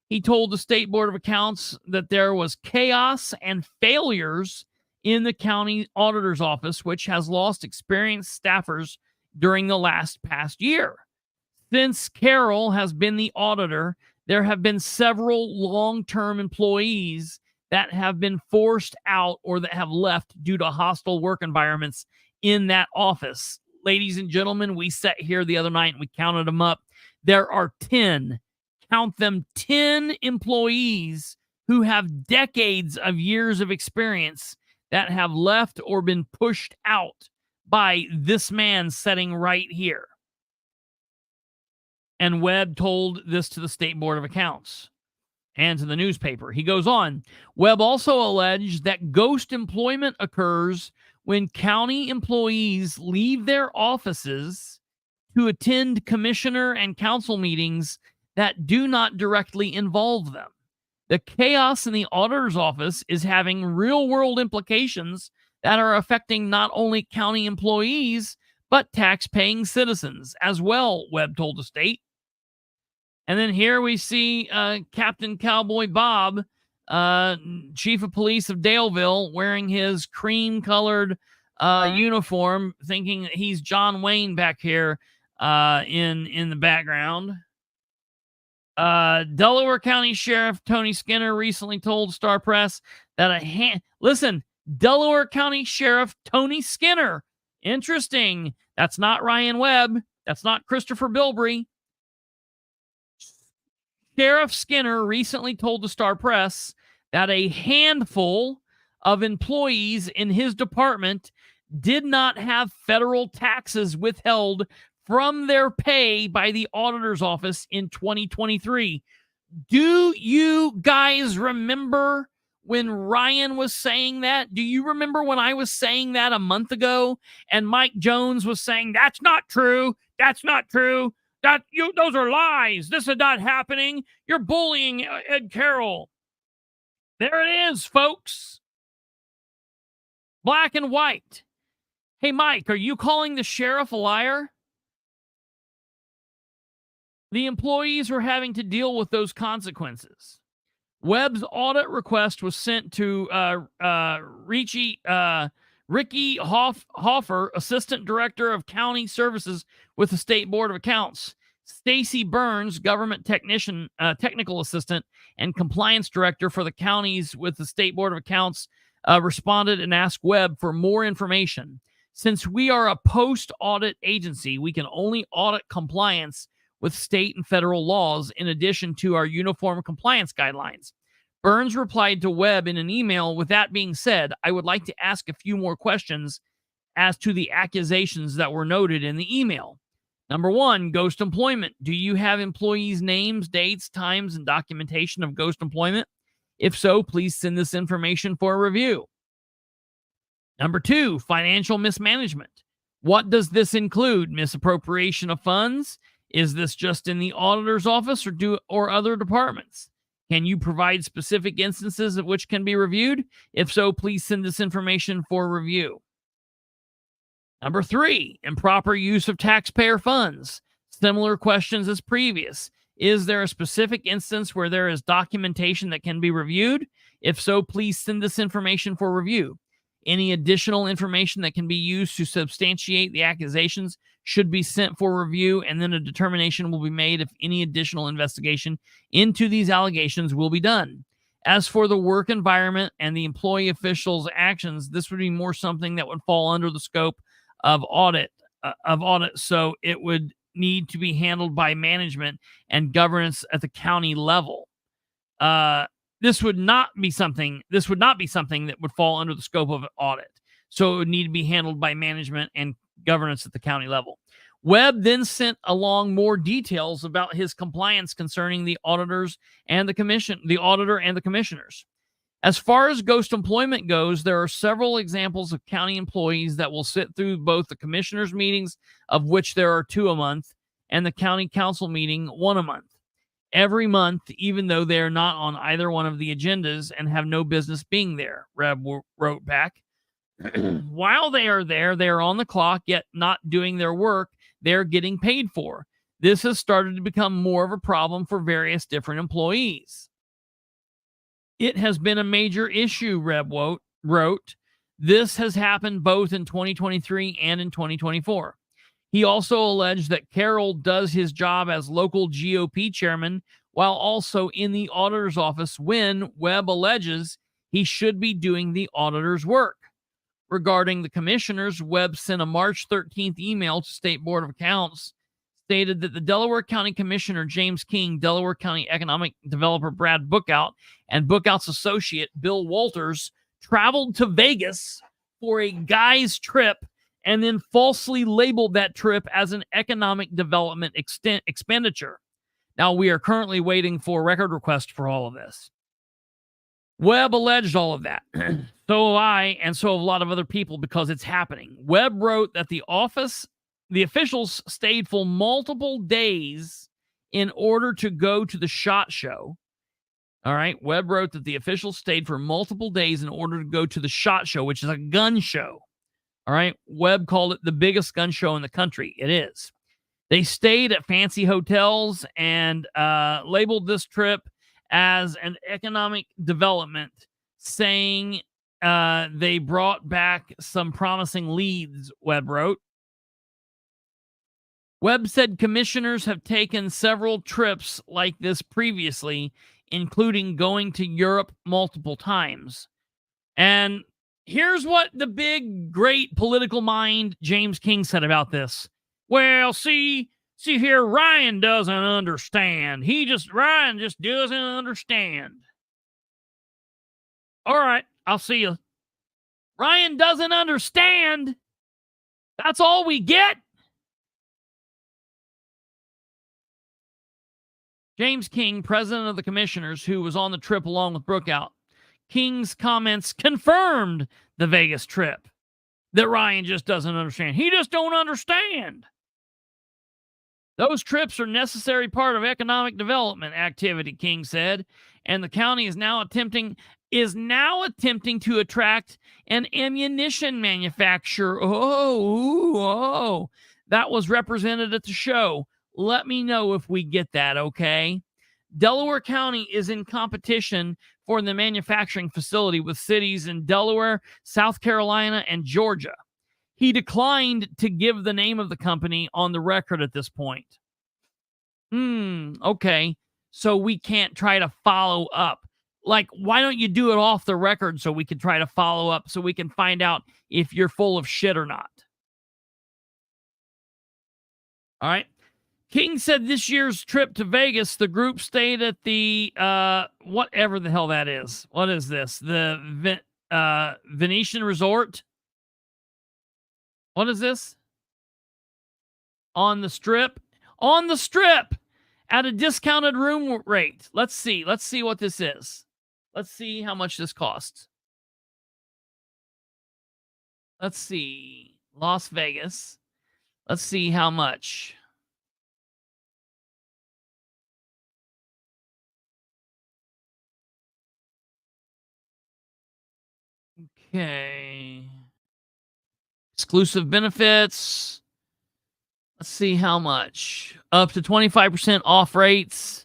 He told the State Board of Accounts that there was chaos and failures in the county auditor's office, which has lost experienced staffers during the past year. Since Carroll has been the auditor, there have been several long-term employees that have been forced out or that have left due to hostile work environments in that office. Ladies and gentlemen, we sat here the other night and we counted them up. There are 10, count them, 10 employees who have decades of years of experience that have left or been pushed out by this man sitting right here. And Webb told this to the State Board of Accounts and to the newspaper. He goes on, Webb also alleged that ghost employment occurs when county employees leave their offices to attend commissioner and council meetings that do not directly involve them. The chaos in the auditor's office is having real-world implications that are affecting not only county employees, but tax-paying citizens as well, Webb told the state. And then here we see Captain Cowboy Bob, Chief of Police of Daleville, wearing his cream-colored uniform, thinking that he's John Wayne back here in the background. Delaware County Sheriff Tony Skinner recently told Star Press that Delaware County Sheriff Tony Skinner. Interesting. That's not Ryan Webb. That's not Kristopher Bilbrey. Sheriff Skinner recently told the Star Press that a handful of employees in his department did not have federal taxes withheld from their pay by the auditor's office in 2023. Do you guys remember when Ryan was saying that? Do you remember when I was saying that a month ago and Mike Jones was saying, that's not true, that's not true, those are lies, this is not happening, you're bullying Ed Carroll? There it is, folks. Black and white. Hey, Mike, are you calling the sheriff a liar? The employees were having to deal with those consequences. Webb's audit request was sent to Ricky Hoffer, Assistant Director of County Services with the State Board of Accounts. Stacy Burns, Government Technical Assistant and Compliance Director for the counties with the State Board of Accounts, responded and asked Webb for more information. Since we are a post-audit agency, we can only audit compliance with state and federal laws in addition to our uniform compliance guidelines. Burns replied to Webb in an email, with that being said, I would like to ask a few more questions as to the accusations that were noted in the email. Number one, ghost employment. Do you have employees' names, dates, times, and documentation of ghost employment? If so, please send this information for review. Number two, financial mismanagement. What does this include? Misappropriation of funds? Is this just in the auditor's office or other departments? Can you provide specific instances of which can be reviewed? If so, please send this information for review. Number three, improper use of taxpayer funds. Similar questions as previous. Is there a specific instance where there is documentation that can be reviewed? If so, please send this information for review. Any additional information that can be used to substantiate the accusations should be sent for review, and then a determination will be made if any additional investigation into these allegations will be done. As for the work environment and the employee officials' actions, this would be more something that would fall under the scope of audit, so it would need to be handled by management and governance at the county level. This would not be something that would fall under the scope of an audit. So it would need to be handled by management and governance at the county level. Webb then sent along more details about his compliance concerning the auditors and the auditor and the commissioners. As far as ghost employment goes, there are several examples of county employees that will sit through both the commissioners' meetings, of which there are 2 a month, and the county council meeting 1 a month. Every month, even though they are not on either one of the agendas and have no business being there, Webb wrote back. While they are there, they are on the clock, yet not doing their work. they're getting paid for. This has started to become more of a problem for various different employees. It has been a major issue, Reb wrote. This has happened both in 2023 and in 2024. He also alleged that Carroll does his job as local GOP chairman while also in the auditor's office when Webb alleges he should be doing the auditor's work. Regarding the commissioners, Webb sent a March 13th email to State Board of Accounts, stated that the Delaware County Commissioner James King, Delaware County Economic Developer Brad Bookout, and Bookout's associate Bill Walters traveled to Vegas for a guy's trip and then falsely labeled that trip as an economic development expenditure. Now, we are currently waiting for a record request for all of this. Webb alleged all of that. So have I, and so have a lot of other people, because it's happening. Webb wrote that the officials stayed for multiple days in order to go to the SHOT Show. All right. Webb wrote that the officials stayed for multiple days in order to go to the SHOT Show, which is a gun show. All right. Webb called it the biggest gun show in the country. It is. They stayed at fancy hotels and labeled this trip as an economic development, saying they brought back some promising leads, Webb wrote. Webb said commissioners have taken several trips like this previously, including going to Europe multiple times. And here's what the big, great political mind James King said about this. Well, see here, Ryan doesn't understand. Ryan just doesn't understand. All right, I'll see you. Ryan doesn't understand. That's all we get. James King, president of the commissioners, who was on the trip along with Bookout. King's comments confirmed the Vegas trip, that Ryan just doesn't understand. He just don't understand. Those trips are necessary part of economic development activity, King said, and the county is now attempting to attract an ammunition manufacturer. That was represented at the show. Let me know if we get that, okay? Delaware County is in competition for the manufacturing facility with cities in Delaware, South Carolina, and Georgia. He declined to give the name of the company on the record at this point. Okay. So we can't try to follow up. Like, why don't you do it off the record so we can try to follow up so we can find out if you're full of shit or not? All right. King said this year's trip to Vegas, the group stayed at the, whatever the hell that is. What is this? The Venetian Resort? What is this? On the Strip? On the Strip! At a discounted room rate. Let's see what this is. Let's see how much this costs. Let's see. Las Vegas. Let's see how much. Okay. Exclusive benefits. Let's see how much. Up to 25% off rates.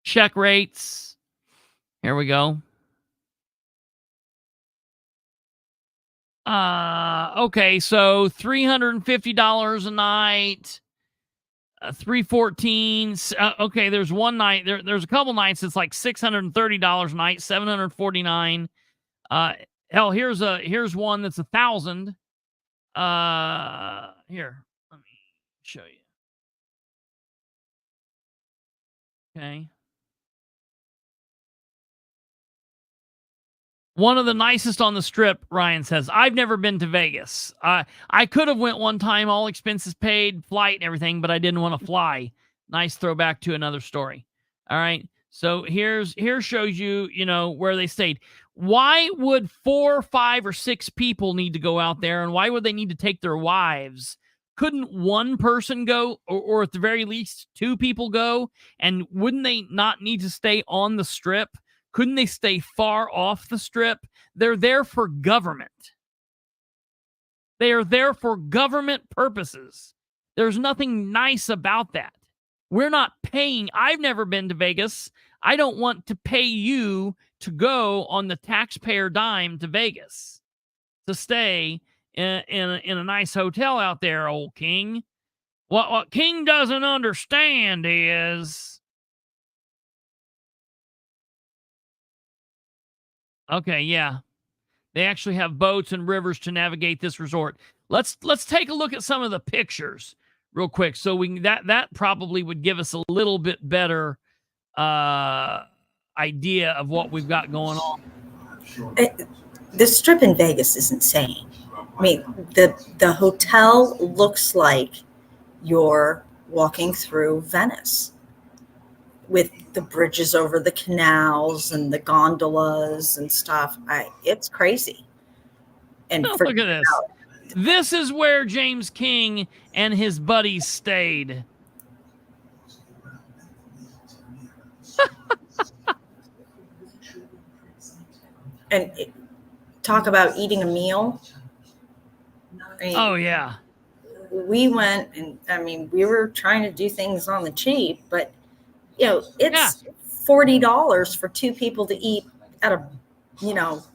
Check rates. Here we go. Okay, so $350 a night. $314. Okay, there's one night. There's a couple nights. It's like $630 a night, $749. Hell, here's one that's $1,000. Here, let me show you. Okay. One of the nicest on the Strip, Ryan says. I've never been to Vegas. I could have went one time, all expenses paid, flight and everything, but I didn't want to fly. Nice throwback to another story. All right. So here shows you, where they stayed. Why would 4, 5, or 6 people need to go out there, and why would they need to take their wives? Couldn't one person go, or at the very least 2 people go? And wouldn't they not need to stay on the Strip? Couldn't they stay far off the Strip? They're there for government. They are there for government purposes. There's nothing nice about that. We're not paying. I've never been to Vegas. I don't want to pay you to go on the taxpayer dime to Vegas to stay in a nice hotel out there, old King. What King doesn't understand is... Okay, yeah. They actually have boats and rivers to navigate this resort. Let's take a look at some of the pictures real quick, so we can, that probably would give us a little bit better idea of what we've got going on. The strip in Vegas is insane. I mean, the hotel looks like you're walking through Venice with the bridges over the canals and the gondolas and stuff. It's crazy. And look at this. This is where James King and his buddies stayed. And talk about eating a meal. I mean, oh, yeah. We went, and I mean, we were trying to do things on the cheap, but you know, it's $40 for two people to eat at a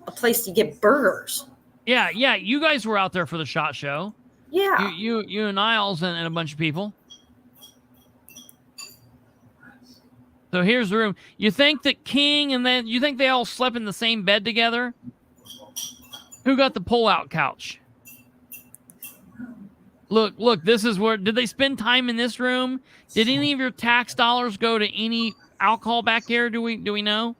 place to get burgers. Yeah. You guys were out there for the SHOT Show. Yeah. You and Niles and a bunch of people. So here's the room. You think that King and then you think they all slept in the same bed together? Who got the pull-out couch? Look, this is where... Did they spend time in this room? Did any of your tax dollars go to any alcohol back here? Do we know?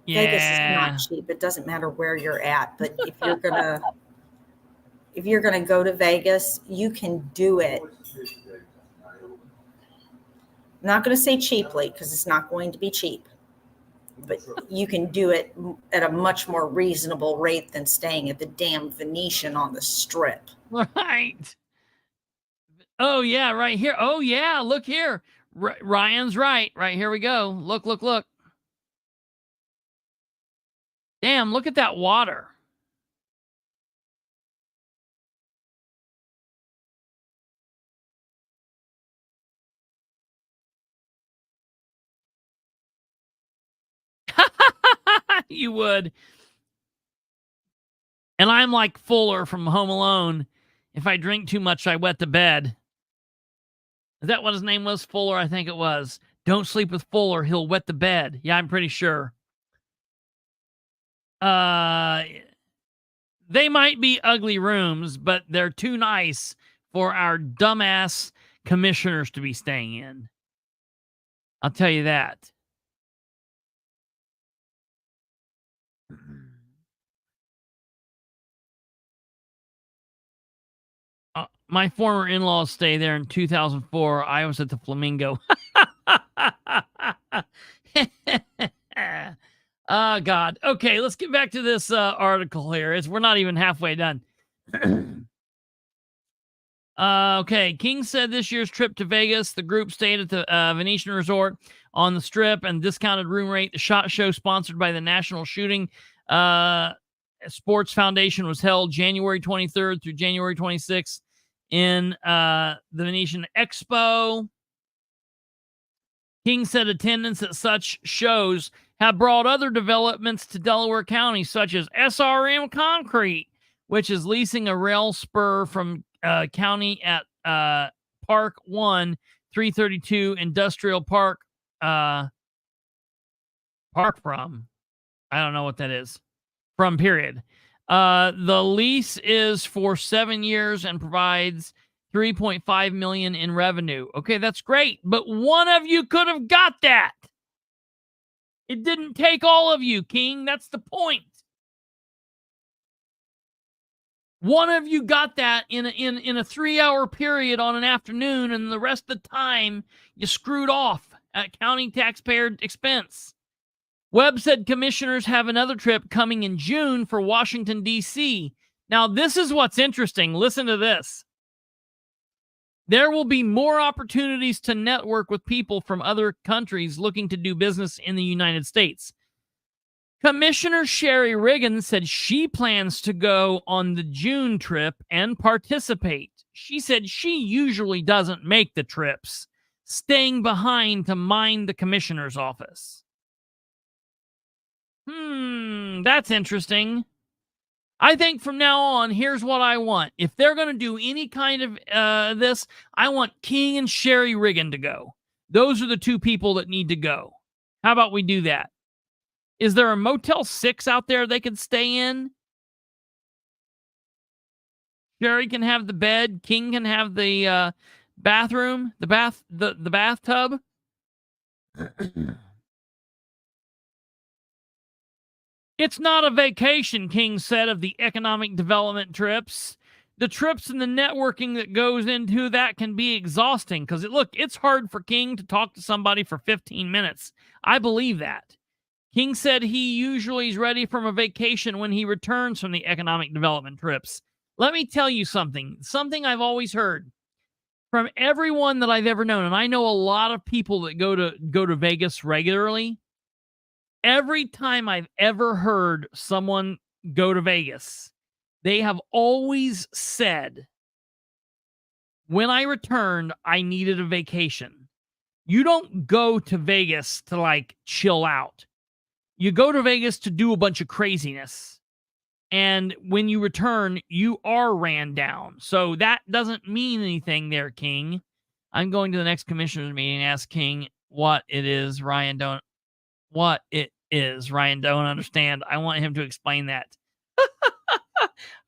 Yeah. Vegas is not cheap. It doesn't matter where you're at, but if you're gonna go to Vegas, you can do it. I'm not going to say cheaply because it's not going to be cheap, but you can do it at a much more reasonable rate than staying at the damn Venetian on the Strip. Right. Oh, yeah, right here. Oh, yeah, look here. Ryan's right. Right, here we go. Look. Damn, look at that water. You would. And I'm like Fuller from Home Alone. If I drink too much, I wet the bed. Is that what his name was? Fuller, I think it was. Don't sleep with Fuller. He'll wet the bed. Yeah, I'm pretty sure. They might be ugly rooms, but they're too nice for our dumbass commissioners to be staying in. I'll tell you that. My former in-laws stay there in 2004. I was at the Flamingo. Oh, God. Okay, let's get back to this article here. We're not even halfway done. Okay, King said this year's trip to Vegas, the group stayed at the Venetian Resort on the Strip and discounted room rate. The SHOT Show, sponsored by the National Shooting Sports Foundation, was held January 23rd through January 26th in the Venetian Expo. King said attendance at such shows have brought other developments to Delaware County, such as SRM Concrete, which is leasing a rail spur from county at Park 1, 332 Industrial Park. Park from. I don't know what that is. From, period. The lease is for 7 years and provides $3.5 million in revenue. Okay, that's great, but one of you could have got that. It didn't take all of you, King. That's the point. One of you got that in a 3-hour period on an afternoon, and the rest of the time you screwed off at county taxpayer expense. Webb said commissioners have another trip coming in June for Washington, D.C. Now, this is what's interesting. Listen to this. There will be more opportunities to network with people from other countries looking to do business in the United States. Commissioner Sherry Riggin said she plans to go on the June trip and participate. She said she usually doesn't make the trips, staying behind to mind the commissioner's office. That's interesting. I think from now on, here's what I want. If they're going to do any kind of this, I want King and Sherry Riggin to go. Those are the two people that need to go. How about we do that? Is there a Motel 6 out there they could stay in? Sherry can have the bed. King can have the bathroom, the bathtub. It's not a vacation, King said of the economic development trips. The trips and the networking that goes into that can be exhausting because, look, it's hard for King to talk to somebody for 15 minutes. I believe that. King said he usually is ready from a vacation when he returns from the economic development trips. Let me tell you something I've always heard from everyone that I've ever known, and I know a lot of people that go to Vegas regularly. Every time I've ever heard someone go to Vegas, they have always said, when I returned, I needed a vacation. You don't go to Vegas to like chill out. You go to Vegas to do a bunch of craziness. And when you return, you are ran down. So that doesn't mean anything there, King. I'm going to the next commissioner's meeting and ask King what it is Ryan don't understand. I want him to explain that.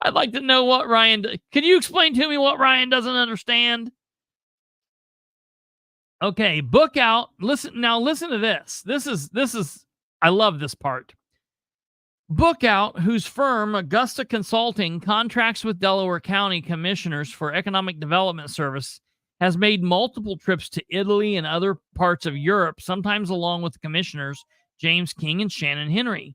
I'd like to know what Ryan... Can you explain to me what Ryan doesn't understand? Okay, book out. Listen to this. This is I love this part. Bookout, whose firm, Augusta Consulting, contracts with Delaware County commissioners for economic development service, has made multiple trips to Italy and other parts of Europe, sometimes along with the commissioners James King and Shannon Henry.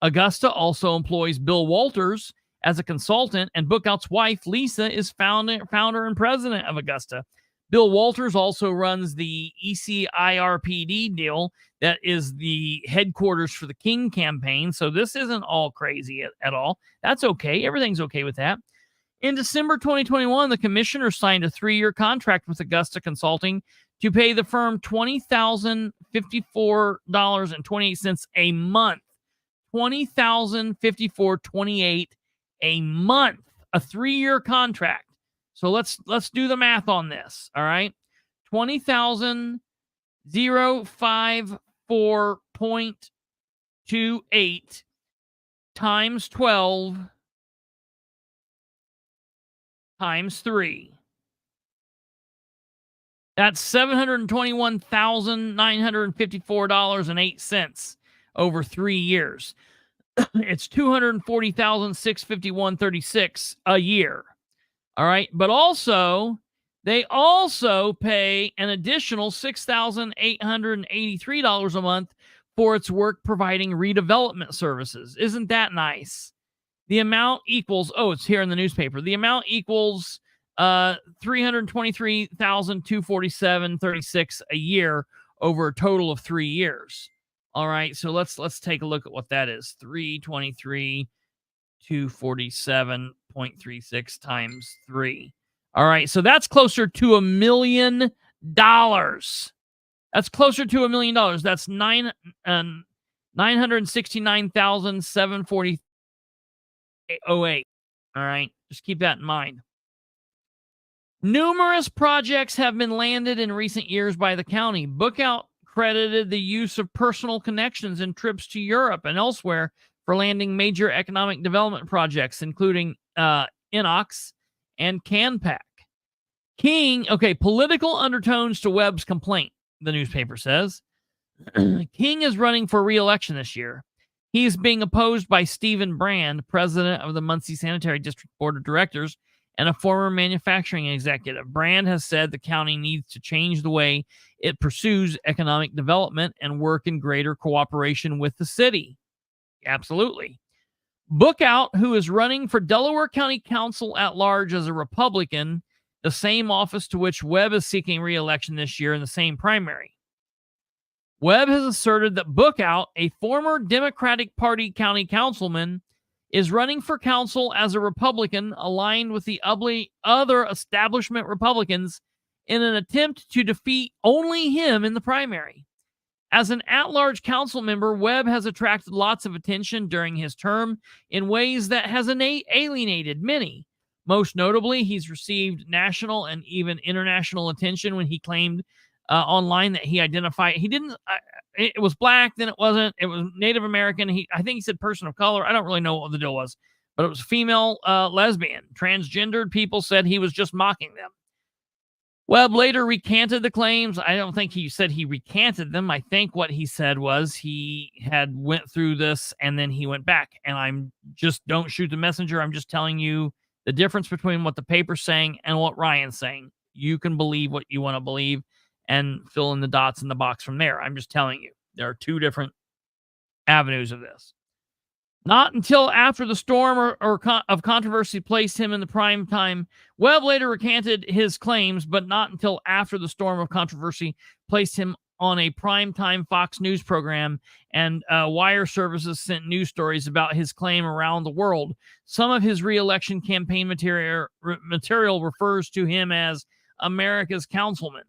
Augusta also employs Bill Walters as a consultant, and Bookout's wife, Lisa, is founder and president of Augusta. Bill Walters also runs the ECIRPD deal that is the headquarters for the King campaign. So this isn't all crazy at all. That's okay. Everything's okay with that. In December 2021, the commissioner signed a 3-year contract with Augusta Consulting to pay the firm $20,054.28 a month. $20,054.28 a month. A 3-year contract. So let's do the math on this. All right. 20,054.28 times 12 times 3. That's $721,954.08 over 3 years. It's $240,651.36 a year. All right. But also, they also pay an additional $6,883 a month for its work providing redevelopment services. Isn't that nice? The amount equals, it's here in the newspaper. The amount equals $323,247.36 a year over a total of 3 years. All right. So let's take a look at what that is. $323,247.36 times 3. All right. So that's closer to $1 million. That's closer to $1 million. That's $969,740.08. All right. Just keep that in mind. Numerous projects have been landed in recent years by the county. Bookout credited the use of personal connections and trips to Europe and elsewhere for landing major economic development projects, including Inox and Canpack. King, political undertones to Webb's complaint, the newspaper says. King is running for re-election this year. He is being opposed by Stephen Brand, president of the Muncie Sanitary District Board of Directors and a former manufacturing executive. Brand has said the county needs to change the way it pursues economic development and work in greater cooperation with the city. Absolutely. Bookout, who is running for Delaware County Council at large as a Republican, the same office to which Webb is seeking re-election this year in the same primary. Webb has asserted that Bookout, a former Democratic Party county councilman, is running for council as a Republican aligned with the other establishment Republicans in an attempt to defeat only him in the primary. As an at-large council member, Webb has attracted lots of attention during his term in ways that has alienated many. Most notably, he's received national and even international attention when he claimed online that he identified, he didn't, it was black, then it wasn't, it was Native American. I think he said person of color. I don't really know what the deal was, but it was female, lesbian. Transgendered people said he was just mocking them. Webb later recanted the claims. I don't think he said he recanted them. I think what he said was he had went through this and then he went back. And I'm just, don't shoot the messenger. I'm just telling you the difference between what the paper's saying and what Ryan's saying. You can believe what you want to believe and fill in the dots in the box from there. I'm just telling you, there are two different avenues of this. Not until after the storm of controversy placed him in the prime time. Webb later recanted his claims, but not until after the storm of controversy placed him on a primetime Fox News program, and wire services sent news stories about his claim around the world. Some of his re-election campaign material refers to him as America's councilman.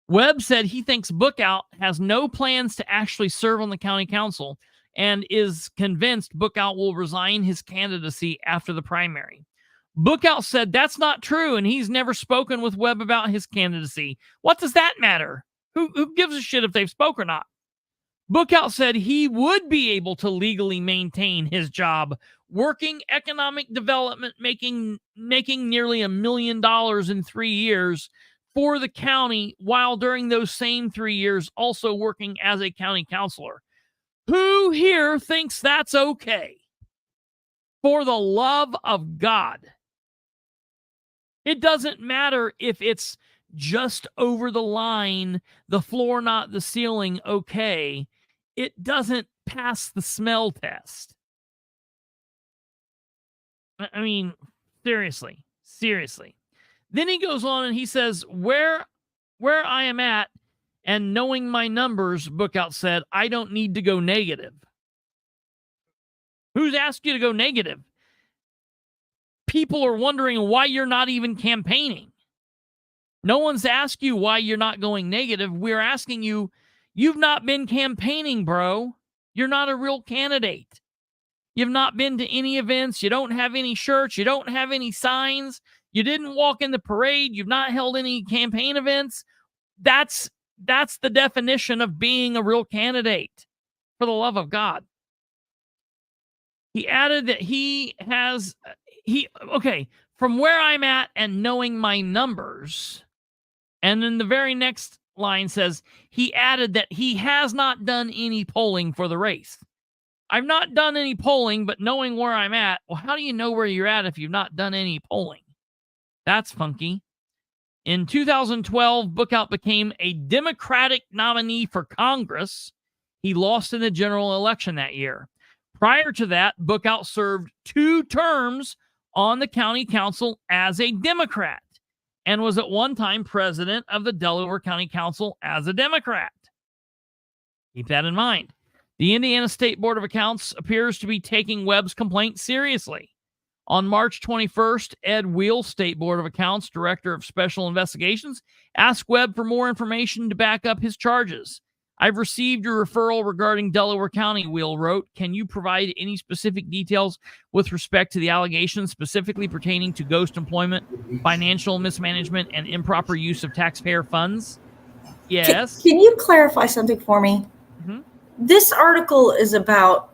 Webb said he thinks Bookout has no plans to actually serve on the county council and is convinced Bookout will resign his candidacy after the primary. Bookout said that's not true, and he's never spoken with Webb about his candidacy. What does that matter? Who gives a shit if they've spoke or not? Bookout said he would be able to legally maintain his job, working economic development, making nearly $1 million in 3 years for the county, while during those same 3 years also working as a county councilor. Who here thinks that's okay? For the love of God. It doesn't matter if it's just over the line, the floor, not the ceiling, okay. It doesn't pass the smell test. I mean, seriously. Then he goes on and he says, where I am at, and knowing my numbers, Bookout said, I don't need to go negative. Who's asked you to go negative? People are wondering why you're not even campaigning. No one's asked you why you're not going negative. We're asking you, you've not been campaigning, bro. You're not a real candidate. You've not been to any events. You don't have any shirts. You don't have any signs. You didn't walk in the parade. You've not held any campaign events. That's the definition of being a real candidate, for the love of God. He added that from where I'm at and knowing my numbers. And then the very next line says, he added that he has not done any polling for the race. I've not done any polling, but knowing where I'm at, well, how do you know where you're at if you've not done any polling? That's funky. In 2012, Bookout became a Democratic nominee for Congress. He lost in the general election that year. Prior to that, Bookout served 2 terms on the county council as a Democrat and was at one time president of the Delaware County Council as a Democrat. Keep that in mind. The Indiana State Board of Accounts appears to be taking Webb's complaint seriously. On March 21st, Ed Wheel, State Board of Accounts Director of Special Investigations, asked Webb for more information to back up his charges. I've received your referral regarding Delaware County, Wheel wrote. Can you provide any specific details with respect to the allegations specifically pertaining to ghost employment, financial mismanagement, and improper use of taxpayer funds? Yes. Can you clarify something for me? Mm-hmm. This article is about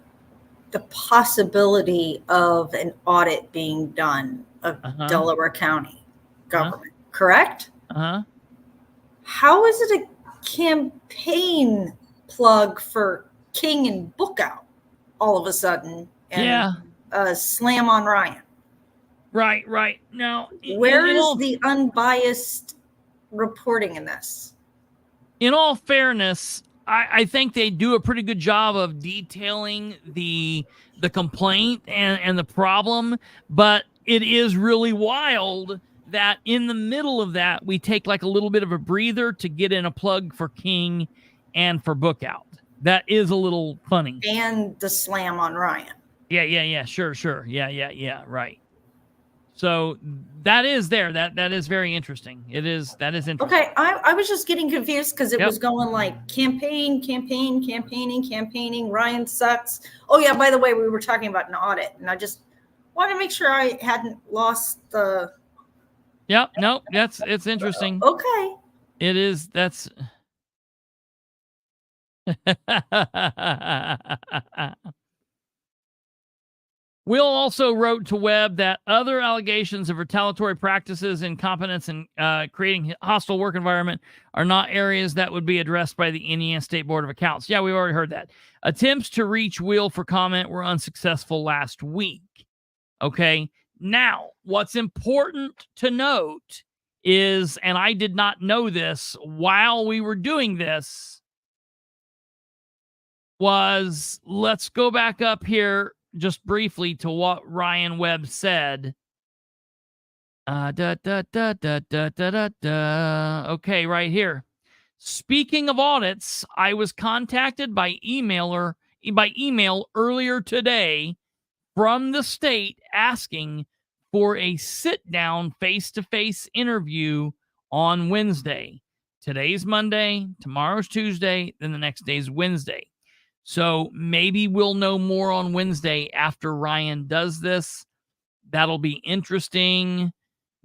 the possibility of an audit being done of Delaware County government, correct? How is it a campaign plug for King and Bookout all of a sudden and slam on Ryan? Right. Now, where is the unbiased reporting in this? In all fairness, I think they do a pretty good job of detailing the complaint and the problem, but it is really wild that in the middle of that, we take like a little bit of a breather to get in a plug for King and for Book Out. That is a little funny. And the slam on Ryan. Yeah. Sure. Yeah. Right. So that is there. That is very interesting. That is interesting. Okay, I was just getting confused because it Yep. was going like campaigning. Ryan sucks. Oh yeah, by the way, we were talking about an audit, and I just wanted to make sure I hadn't lost the. Yep. Nope. It's interesting. Okay. It is. That's. Will also wrote to Webb that other allegations of retaliatory practices, incompetence, and creating hostile work environment are not areas that would be addressed by the Indiana State Board of Accounts. Yeah, we already heard that. Attempts to reach Will for comment were unsuccessful last week. Okay. Now, what's important to note is, and I did not know this while we were doing this, was let's go back up here just briefly to what Ryan Webb said. Okay, right here. Speaking of audits, I was contacted by email earlier today from the state asking for a sit-down face-to-face interview on Wednesday. Today's Monday, tomorrow's Tuesday, then the next day's Wednesday. So maybe we'll know more on Wednesday after Ryan does this. That'll be interesting.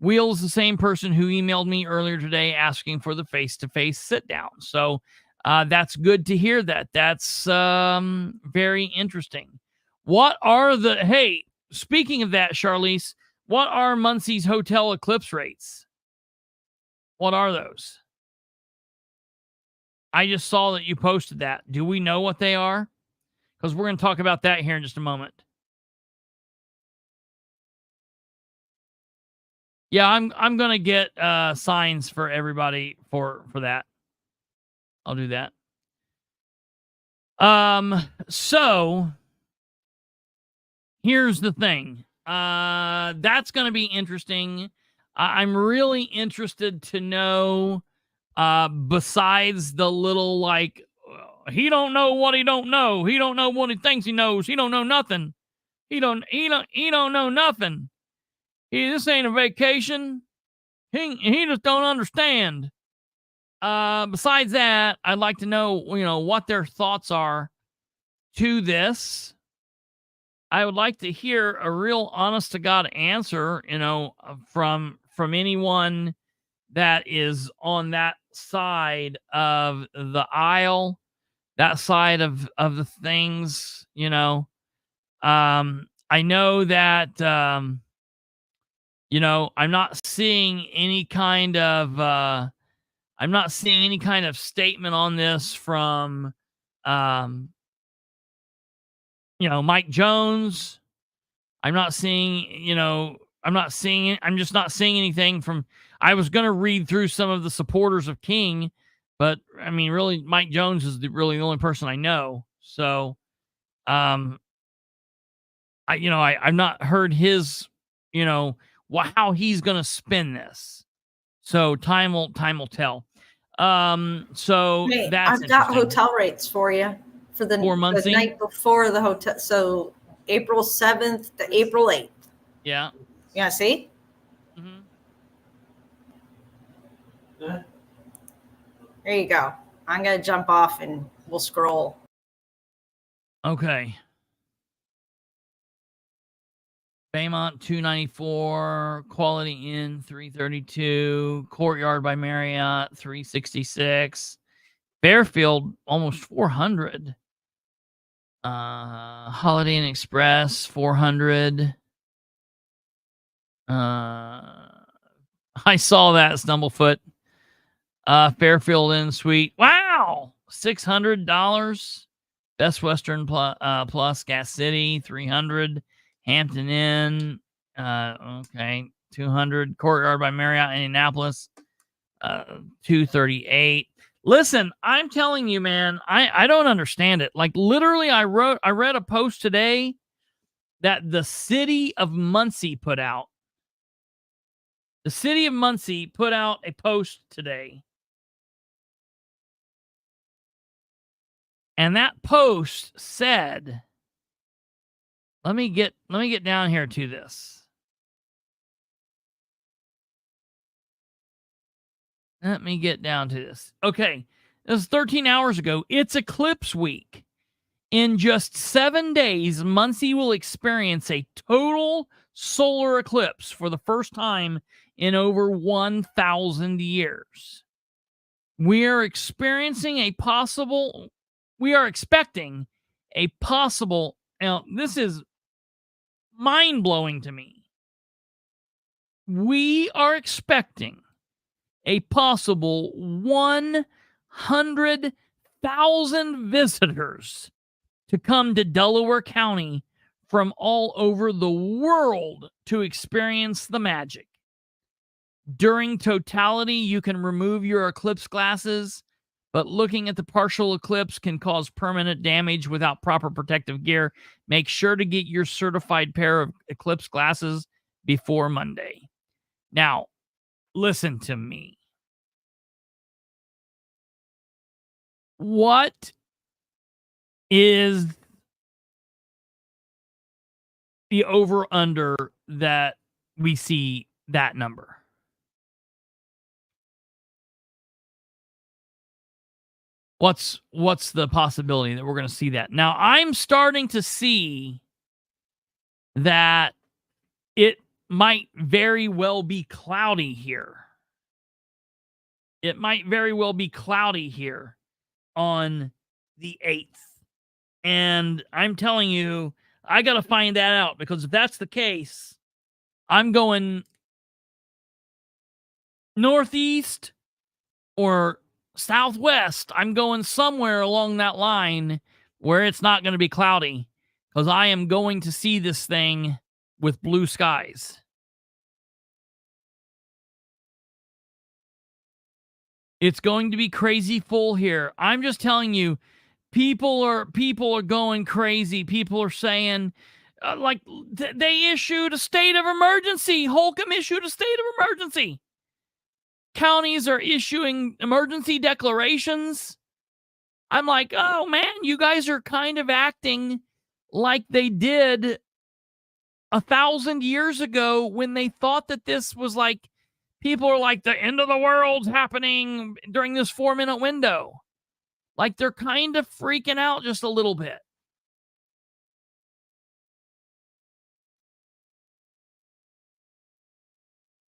Will's the same person who emailed me earlier today asking for the face-to-face sit-down. So that's good to hear that. That's very interesting. Hey, speaking of that, Charlize, what are Muncie's hotel eclipse rates? What are those? I just saw that you posted that. Do we know what they are? Because we're going to talk about that here in just a moment. Yeah, I'm going to get signs for everybody for that. I'll do that. So here's the thing. That's going to be interesting. I'm really interested to know. Besides the little like, he don't know what he don't know. He don't know what he thinks he knows. He don't know nothing. He don't know nothing. This ain't a vacation. He just don't understand. Besides that, I'd like to know, what their thoughts are to this. I would like to hear a real honest to God answer, from anyone that is on that side of the aisle, that side of the things, I know that, I'm not seeing any kind of, statement on this from, Mike Jones. I'm just not seeing anything from, I was going to read through some of the supporters of King, but I mean, really, Mike Jones is really the only person I know. So, I've not heard his, how he's going to spin this. So time will tell. So Hey, that's I've got hotel rates for you for the night before the hotel. So April 7th to April 8th. Yeah. Yeah. See? Mm-hmm. There you go. I'm going to jump off and we'll scroll. Okay. Baymont 294, Quality Inn 332, Courtyard by Marriott 366, Fairfield almost 400, Holiday Inn Express 400. I saw that, Stumblefoot. Fairfield Inn Suite. Wow, $600. Best Western Plus Gas City 300. Hampton Inn, okay, 200. Courtyard by Marriott, Indianapolis, 238. Listen, I'm telling you, man, I don't understand it. Like literally, I read a post today that the city of Muncie put out. The city of Muncie put out a post today. And that post said, let me get down here to this. Let me get down to this. Okay. This is 13 hours ago. It's eclipse week. In just 7 days, Muncie will experience a total solar eclipse for the first time in over 1,000 years. We are expecting a possible, now this is mind-blowing to me. We are expecting a possible 100,000 visitors to come to Delaware County from all over the world to experience the magic. During totality, you can remove your eclipse glasses, but looking at the partial eclipse can cause permanent damage without proper protective gear. Make sure to get your certified pair of eclipse glasses before Monday. Now, listen to me. What is the over-under that we see that number? What's the possibility that we're going to see that? Now, I'm starting to see that it might very well be cloudy here. It might very well be cloudy here on the 8th. And I'm telling you, I got to find that out, because if that's the case, I'm going northeast or southwest. I'm going somewhere along that line where it's not going to be cloudy, because I am going to see this thing with blue skies. It's going to be crazy full here. I'm just telling you, people are going crazy. People are saying, they issued a state of emergency. Holcomb issued a state of emergency. Counties are issuing emergency declarations. I'm like, oh man, you guys are kind of acting like they did 1,000 years ago when they thought that this was like, people are like, the end of the world's happening during this 4-minute window. Like, they're kind of freaking out just a little bit.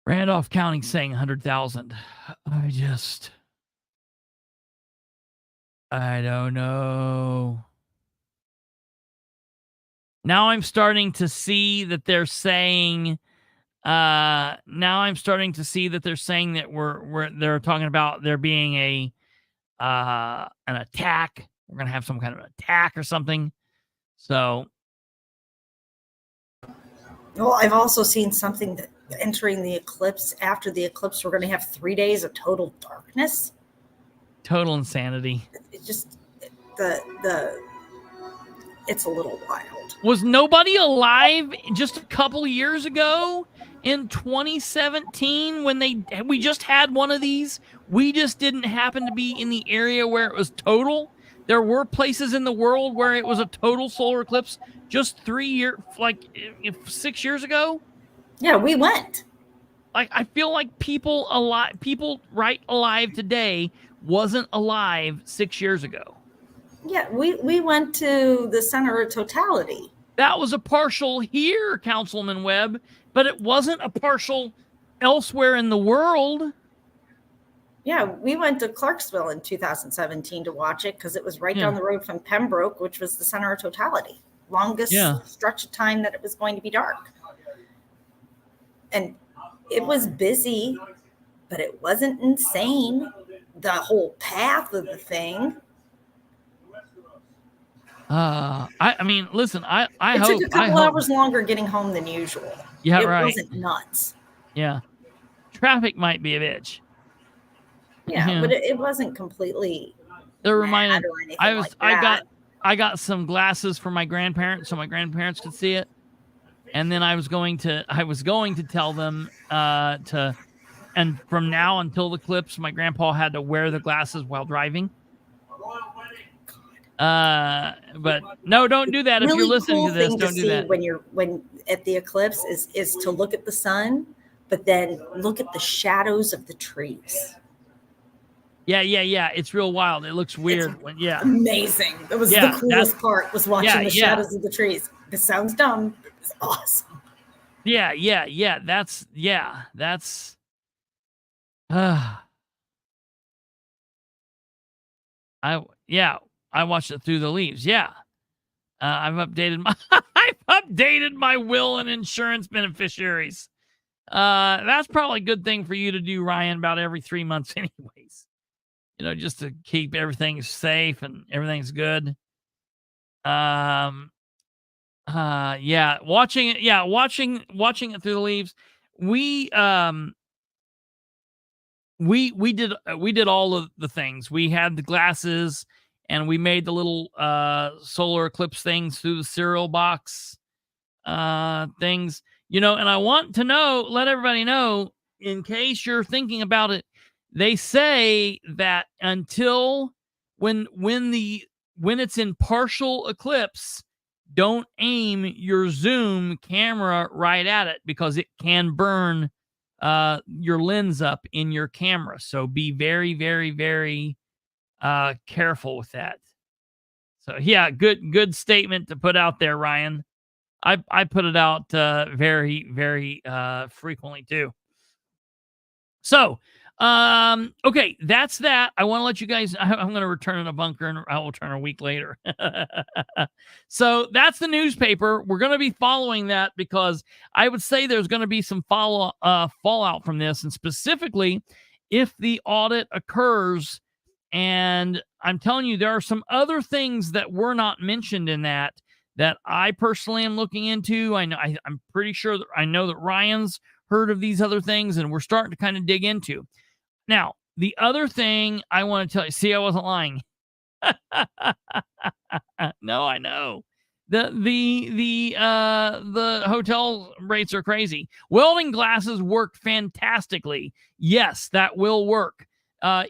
Randolph County saying 100,000. I don't know. Now I'm starting to see that they're saying, that they're talking about there being an attack. We're going to have some kind of an attack or something. So. Well, I've also seen something that entering the eclipse, after the eclipse, we're going to have 3 days of total darkness. Total insanity. It just, it's a little wild. Was nobody alive just a couple years ago in 2017 when we just had one of these? We just didn't happen to be in the area where it was total. There were places in the world where it was a total solar eclipse just 6 years ago. Yeah, we went. Like, I feel like people right alive today wasn't alive 6 years ago. Yeah, we went to the center of totality. That was a partial here, Councilman Webb, but it wasn't a partial elsewhere in the world. Yeah, we went to Clarksville in 2017 to watch it because it was right down the road from Pembroke, which was the center of totality. Longest stretch of time that it was going to be dark. And it was busy, but it wasn't insane. The whole path of the thing. I mean, listen, I hope it took a couple hours longer getting home than usual. Yeah, it right. wasn't nuts. Yeah, traffic might be a bitch. Yeah, but it wasn't completely. They're reminded. I got some glasses for my grandparents so my grandparents could see it. And then I was going to tell them and from now until the eclipse, my grandpa had to wear the glasses while driving. But no, don't do that. If you're listening to this, don't do that. When at the eclipse is to look at the sun, but then look at the shadows of the trees. Yeah. It's real wild. It looks weird. Amazing. That was the coolest part, was watching the shadows of the trees. This sounds dumb. It's awesome. Yeah. That's I watched it through the leaves. Yeah. I've updated my will and insurance beneficiaries. That's probably a good thing for you to do, Ryan, about every 3 months anyways. Just to keep everything safe and everything's good. Watching it through the leaves. We did all of the things. We had the glasses and we made the little solar eclipse things through the cereal box things, and I want to let everybody know, in case you're thinking about it, they say that until when it's in partial eclipse, don't aim your zoom camera right at it, because it can burn your lens up in your camera. So be very, very, very careful with that. So yeah, good statement to put out there, Ryan. I put it out very, very frequently too. So okay, that's that. I want to let you guys, I'm going to return in a bunker and I will return a week later. So that's the newspaper. We're going to be following that, because I would say there's going to be some fallout from this, and specifically if the audit occurs. And I'm telling you, there are some other things that were not mentioned in that I personally am looking into. I'm pretty sure that I know that Ryan's heard of these other things, and we're starting to kind of dig into. Now, the other thing I want to tell you, see, I wasn't lying. No, I know. The hotel rates are crazy. Welding glasses work fantastically. Yes, that will work.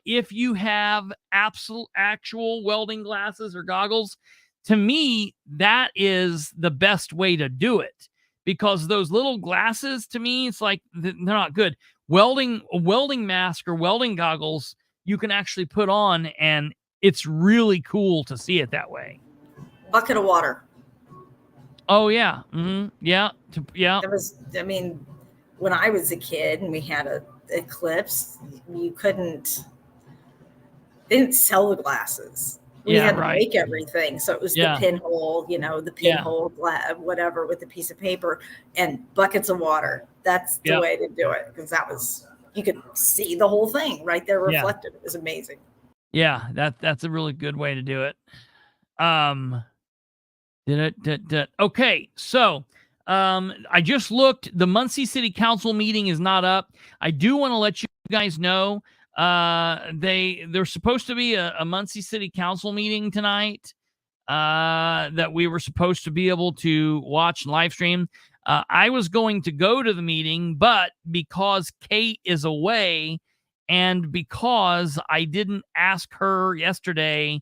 If you have actual welding glasses or goggles, to me, that is the best way to do it, because those little glasses, to me, it's like they're not good. A welding mask or welding goggles, you can actually put on, and it's really cool to see it that way. Bucket of water. Oh yeah. Mm-hmm. Yeah. That was, when I was a kid and we had an eclipse, they didn't sell the glasses. We had to make everything. So it was the pinhole, whatever, with a piece of paper and buckets of water. That's the way to do it, because you could see the whole thing right there reflected. It was amazing. Yeah, that's a really good way to do it. Okay, so I just looked. The Muncie City Council meeting is not up. I do want to let you guys know there's supposed to be a Muncie City Council meeting tonight that we were supposed to be able to watch and live stream. I was going to go to the meeting, but because Kate is away, and because I didn't ask her yesterday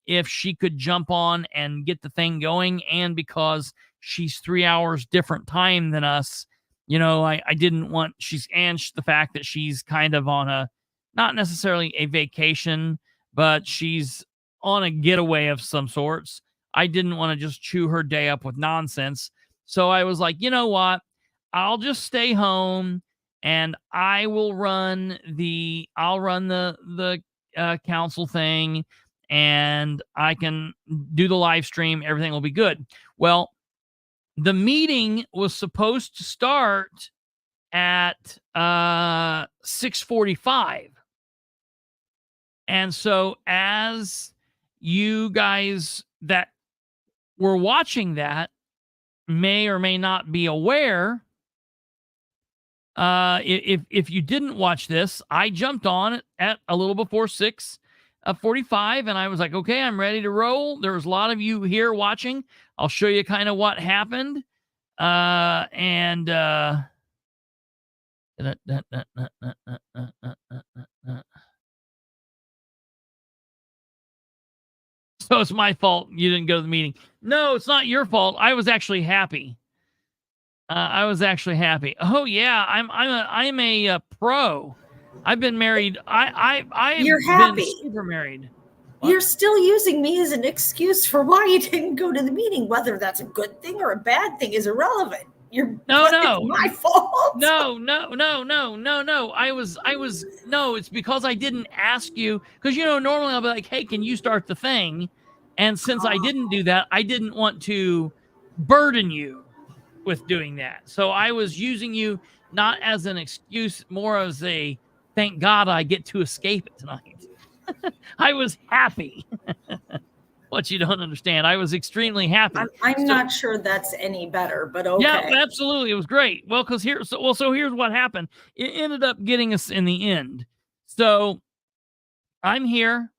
if she could jump on and get the thing going, and because she's 3 hours different time than us, I didn't want, the fact that she's kind of on not necessarily a vacation, but she's on a getaway of some sorts. I didn't want to just chew her day up with nonsense. So I was like, you know what? I'll just stay home and I will run the council thing, and I can do the live stream. Everything will be good. Well, the meeting was supposed to start at 6:45. And so as you guys that were watching that may or may not be aware, if you didn't watch this, I jumped on it at a little before 6:45, and I was like, okay, I'm ready to roll. There was a lot of you here watching. I'll show you kind of what happened. And so it's my fault you didn't go to the meeting. No, it's not your fault. I was actually happy. I was actually happy. Oh yeah, I'm a pro. I've been married. I've You're been happy. super married. You're still using me as an excuse for why you didn't go to the meeting. Whether that's a good thing or a bad thing is irrelevant. It's my fault. No. No, it's because I didn't ask you. Because normally I'll be like, hey, can you start the thing? And since I didn't do that, I didn't want to burden you with doing that. So I was using you not as an excuse, more as a thank God I get to escape it tonight. I was happy. What you don't understand, I was extremely happy. I'm not sure that's any better, but okay. Yeah, absolutely, it was great. Well, because here's what happened. It ended up getting us in the end. So I'm here,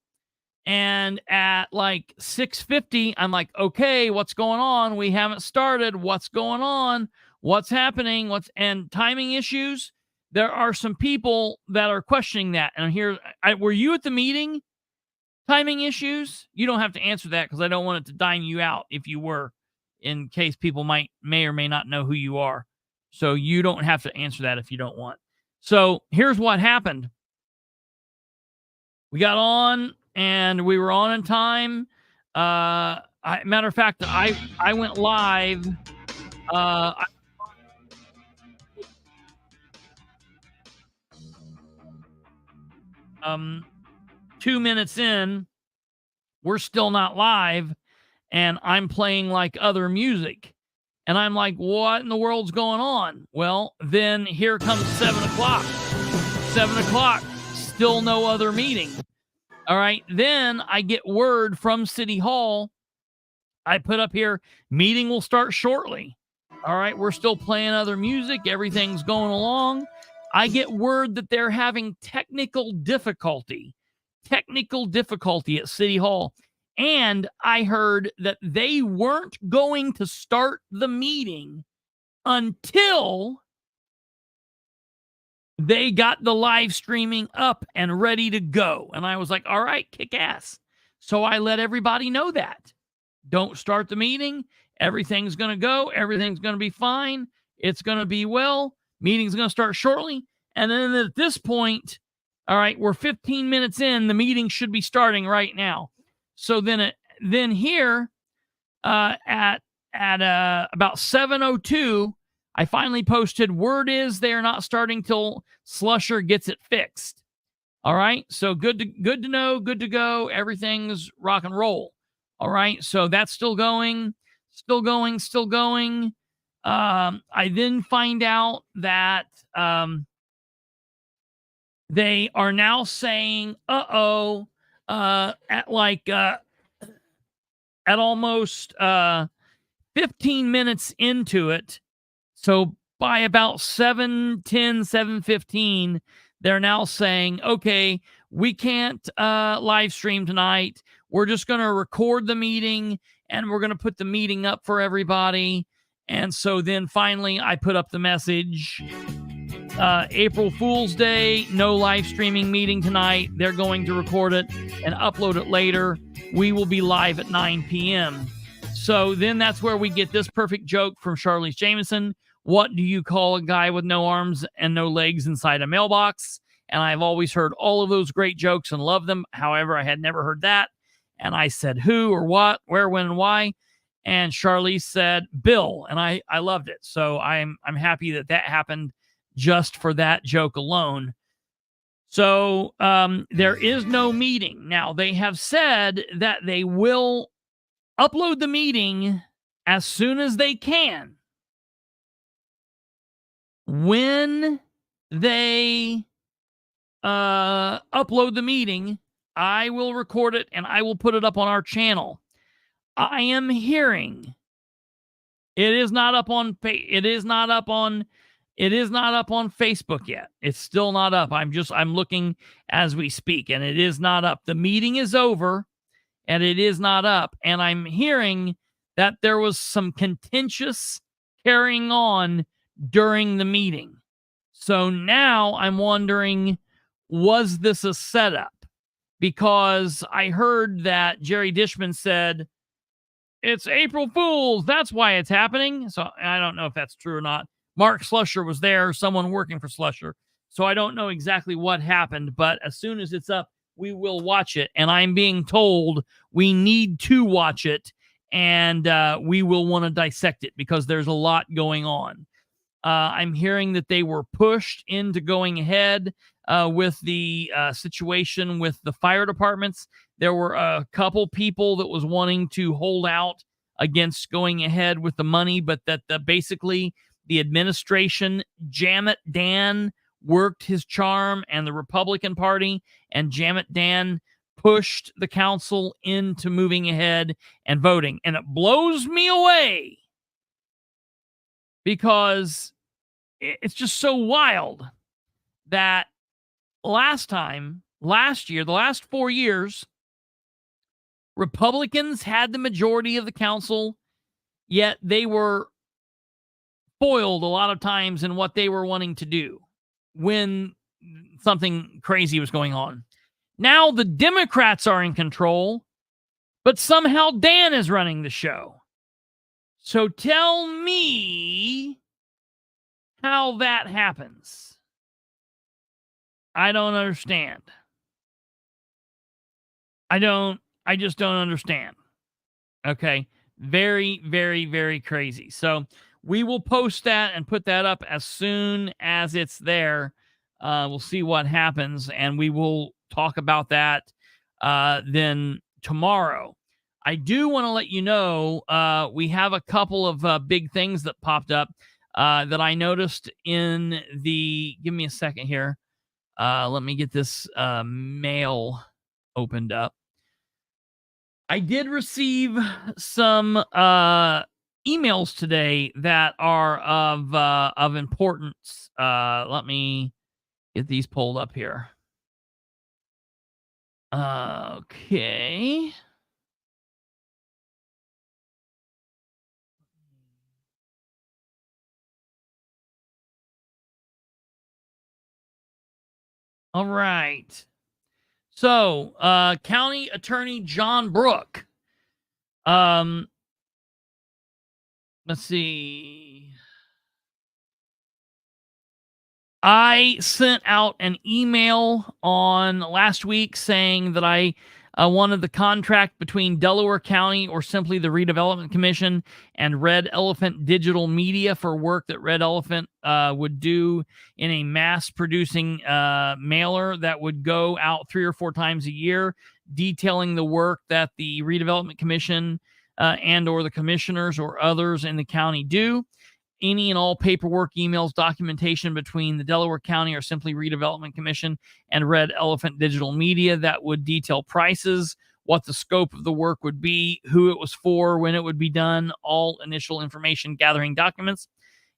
and at like 6:50, I'm like, okay, what's going on? We haven't started. What's going on? What's happening? And timing issues? There are some people that are questioning that. And here, were you at the meeting? Timing issues? You don't have to answer that because I don't want it to dime you out if you were, in case people may or may not know who you are. So you don't have to answer that if you don't want. So here's what happened. We got on and we were on in time. Matter of fact, I went live. 2 minutes in, we're still not live, and I'm playing like other music. And I'm like, what in the world's going on? Well, then here comes 7 o'clock. 7 o'clock, still no other meeting. All right, then I get word from City Hall. I put up here, meeting will start shortly. All right, we're still playing other music. Everything's going along. I get word that they're having technical difficulty at City Hall. And I heard that they weren't going to start the meeting until they got the live streaming up and ready to go. And I was like, all right, kick ass. So I let everybody know that. Don't start the meeting. Everything's going to go. Everything's going to be fine. It's going to be well. Meeting's going to start shortly. And then at this point, all right, we're 15 minutes in. The meeting should be starting right now. So then here at about 7:02, I finally posted, word is they are not starting till Slusher gets it fixed. All right, so good to know, good to go. Everything's rock and roll. All right, so that's still going. I then find out that they are now saying, at almost 15 minutes into it. So by about 7:10, 7:15, they're now saying, okay, we can't live stream tonight. We're just going to record the meeting and we're going to put the meeting up for everybody. And so then finally I put up the message, April Fool's Day, no live streaming meeting tonight. They're going to record it and upload it later. We will be live at 9 p.m. So then that's where we get this perfect joke from Charlize Jameson. What do you call a guy with no arms and no legs inside a mailbox? And I've always heard all of those great jokes and love them. However, I had never heard that. And I said, who or what, where, when, and why? And Charlize said, Bill. And I loved it. So I'm happy that happened just for that joke alone. So there is no meeting. Now, they have said that they will upload the meeting as soon as they can. When they upload the meeting, I will record it and I will put it up on our channel. I am hearing it is not up on Facebook yet. It's still not up. I'm looking as we speak, and it is not up. The meeting is over and it is not up. And I'm hearing that there was some contentious carrying on during the meeting. So now I'm wondering, was this a setup? Because I heard that Jerry Dishman said, it's April Fool's, that's why it's happening. So I don't know if that's true or not. Mark Slusher was there, someone working for Slusher. So I don't know exactly what happened, but as soon as it's up, we will watch it. And I'm being told we need to watch it, and we will want to dissect it because there's a lot going on. I'm hearing that they were pushed into going ahead with the situation with the fire departments. There were a couple people that was wanting to hold out against going ahead with the money, but that basically the administration, Jamit Dan, worked his charm, and the Republican Party and Jamit Dan pushed the council into moving ahead and voting. And it blows me away because it's just so wild that last year, the last 4 years, Republicans had the majority of the council, yet they were foiled a lot of times in what they were wanting to do when something crazy was going on. Now the Democrats are in control, but somehow Dan is running the show. So tell me how that happens. I don't understand. I just don't understand. Okay. Very, very, very crazy. So we will post that and put that up as soon as it's there. We'll see what happens, and we will talk about that then tomorrow. I do want to let you know we have a couple of big things that popped up that I noticed in the... Give me a second here. Let me get this mail opened up. I did receive some emails today that are of importance. Let me get these pulled up here. Okay. All right. So, County Attorney John Brook. Let's see. I sent out an email on last week saying that I wanted the contract between Delaware County, or simply the Redevelopment Commission, and Red Elephant Digital Media for work that Red Elephant would do in a mass-producing mailer that would go out 3 or 4 times a year, detailing the work that the Redevelopment Commission and or the commissioners or others in the county do. Any and all paperwork, emails, documentation between the Delaware County, or simply Redevelopment Commission, and Red Elephant Digital Media that would detail prices, what the scope of the work would be, who it was for, when it would be done, all initial information gathering documents,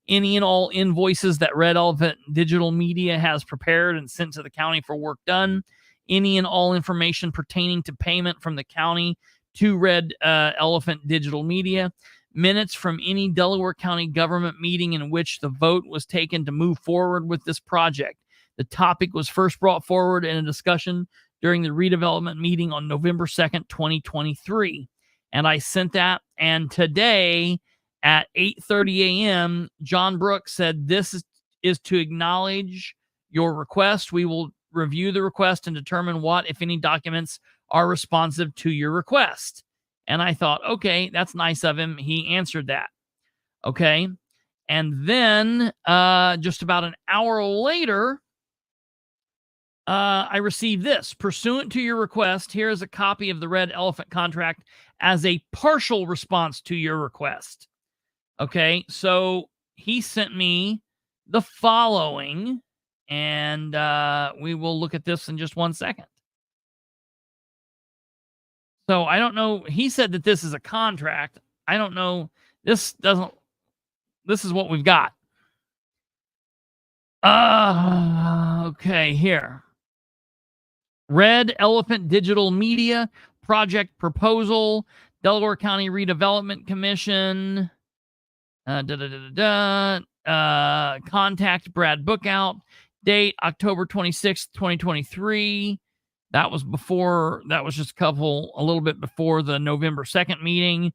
any and all invoices that Red Elephant Digital Media has prepared and sent to the county for work done, any and all information pertaining to payment from the county to Red Elephant Digital Media, minutes from any Delaware County government meeting in which the vote was taken to move forward with this project. The topic was first brought forward in a discussion during the redevelopment meeting on November 2nd, 2023. And I sent that, and today at 8:30 a.m., John Brooks said, this is to acknowledge your request. We will review the request and determine what, if any, documents are responsive to your request. And I thought, okay, that's nice of him. He answered that. Okay. And then just about an hour later, I received this. Pursuant to your request, here is a copy of the Red Elephant contract as a partial response to your request. Okay. So he sent me the following, and we will look at this in just 1 second. So I don't know. He said that this is a contract. I don't know. This is what we've got. Okay, here. Red Elephant Digital Media project proposal, Delaware County Redevelopment Commission. Contact Brad Bookout. Date October 26th, 2023. That was just a little bit before the November 2nd meeting.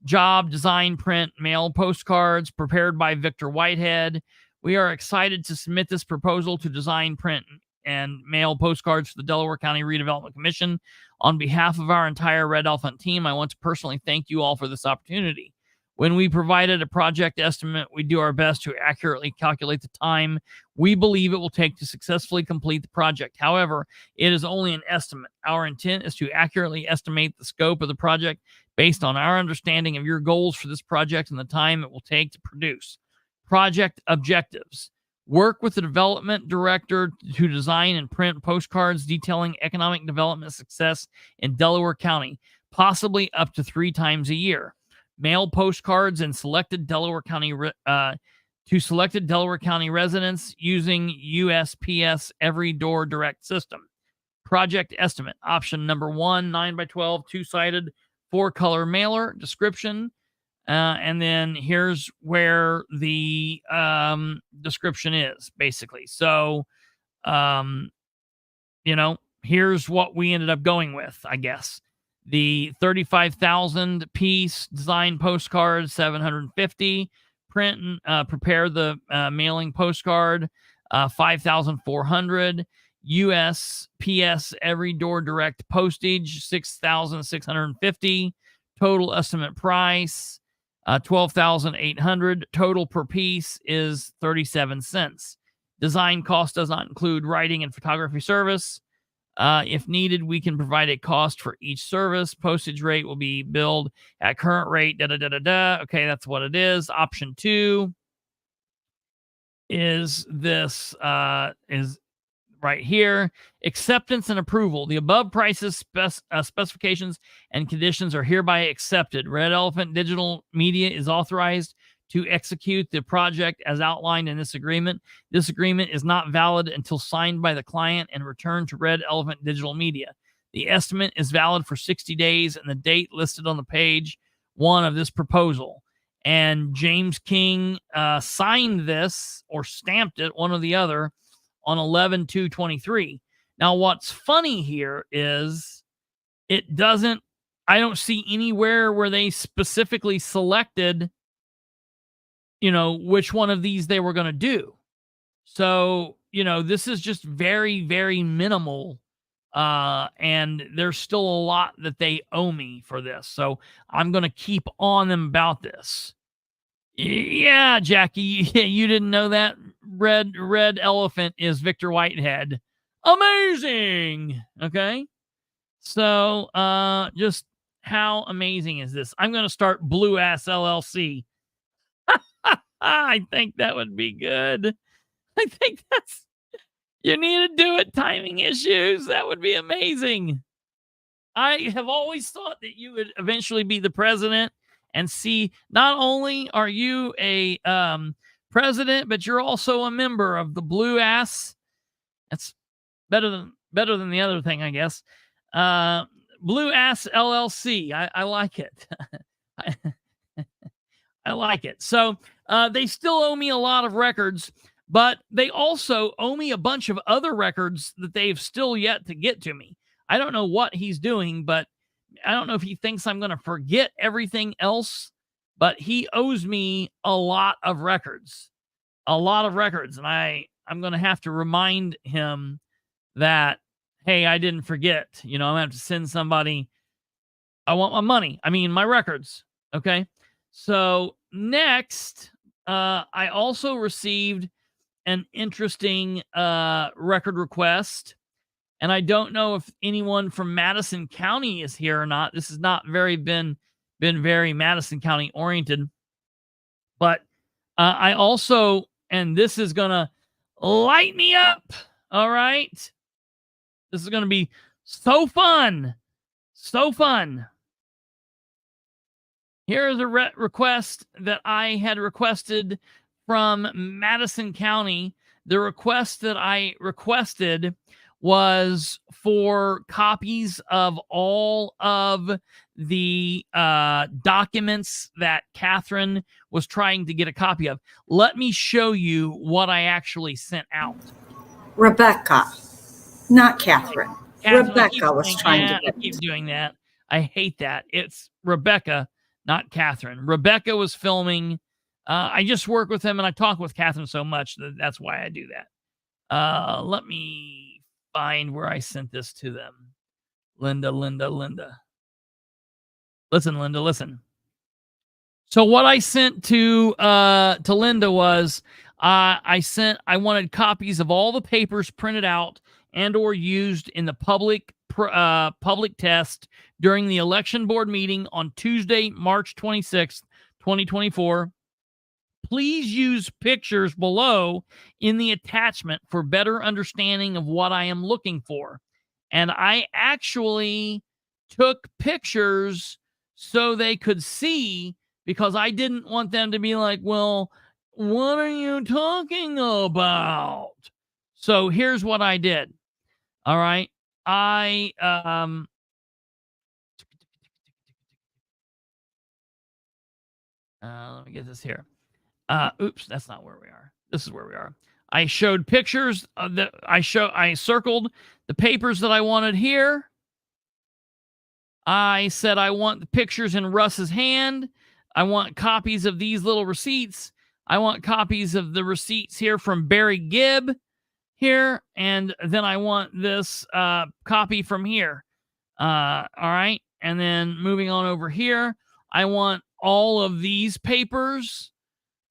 Job, design, print, mail postcards prepared by Victor Whitehead. We are excited to submit this proposal to design, print, and mail postcards for the Delaware County Redevelopment Commission. On behalf of our entire Red Elephant team, I want to personally thank you all for this opportunity. When we provided a project estimate, we do our best to accurately calculate the time we believe it will take to successfully complete the project. However, it is only an estimate. Our intent is to accurately estimate the scope of the project based on our understanding of your goals for this project and the time it will take to produce. Project objectives. Work with the development director to design and print postcards detailing economic development success in Delaware County, possibly up to 3 times a year. Mail postcards and selected Delaware County to selected Delaware County residents using USPS Every Door Direct system. Project estimate. Option number 1, 9x12, 2-sided, 4-color mailer. Description. And then here's where the description is, basically. So, here's what we ended up going with, I guess. The 35,000 piece design postcard, 750. Print and prepare the mailing postcard, 5,400. USPS Every Door Direct postage, 6,650. Total estimate price, 12,800. Total per piece is 37 cents. Design cost does not include writing and photography service. If needed, we can provide a cost for each service. Postage rate will be billed at current rate. Okay, that's what it is. Option 2 is this is right here. Acceptance and approval. The above prices, specifications, and conditions are hereby accepted. Red Elephant Digital Media is authorized to execute the project as outlined in this agreement. This agreement is not valid until signed by the client and returned to Red Elephant Digital Media. The estimate is valid for 60 days and the date listed on the page 1 of this proposal. And James King signed this or stamped it, one or the other, on 11/2/23. Now, what's funny here is I don't see anywhere where they specifically selected which one of these they were going to do. So, this is just very, very minimal. And there's still a lot that they owe me for this. So I'm going to keep on them about this. Yeah, Jackie, you didn't know that? Red Elephant is Victor Whitehead. Amazing. Okay. So, just how amazing is this? I'm going to start Blue Ass LLC. I think that would be good. I think you need to do it. Timing issues. That would be amazing. I have always thought that you would eventually be the president and see, not only are you a president, but you're also a member of the Blue Ass. That's better than the other thing, I guess. Blue Ass LLC. I like it. I like it. So they still owe me a lot of records, but they also owe me a bunch of other records that they've still yet to get to me. I don't know what he's doing, but I don't know if he thinks I'm going to forget everything else, but he owes me a lot of records. And I'm going to have to remind him that, hey, I didn't forget. I'm going to have to send somebody. I want my money. My records. Okay. So next, I also received an interesting record request, and I don't know if anyone from Madison County is here or not. This has not been very Madison County oriented, but I also, and this is gonna light me up. All right, this is gonna be so fun. Here is a request that I had requested from Madison County. The request that I requested was for copies of all of the documents that Catherine was trying to get a copy of. Let me show you what I actually sent out. Rebecca, not Catherine. Catherine, Rebecca was trying to I get keep it. doing that. I hate that. It's Rebecca, not Catherine. Rebecca was filming. I just work with him and I talk with Catherine so much that's why I do that. Let me find where I sent this to them. Linda. Listen, Linda, listen. So what I sent to Linda was I wanted copies of all the papers printed out and or used in the public test during the election board meeting on Tuesday, March 26th, 2024. Please use pictures below in the attachment for better understanding of what I am looking for. And I actually took pictures so they could see, because I didn't want them to be like, well, what are you talking about? So here's what I did. All right. Let me get this here. Oops, that's not where we are. This is where we are. I showed pictures that I circled the papers that I wanted here. I said I want the pictures in Russ's hand. I want copies of these little receipts. I want copies of the receipts here from Barry Gibb here. And then I want this copy from here. All right. And then moving on over here, I want all of these papers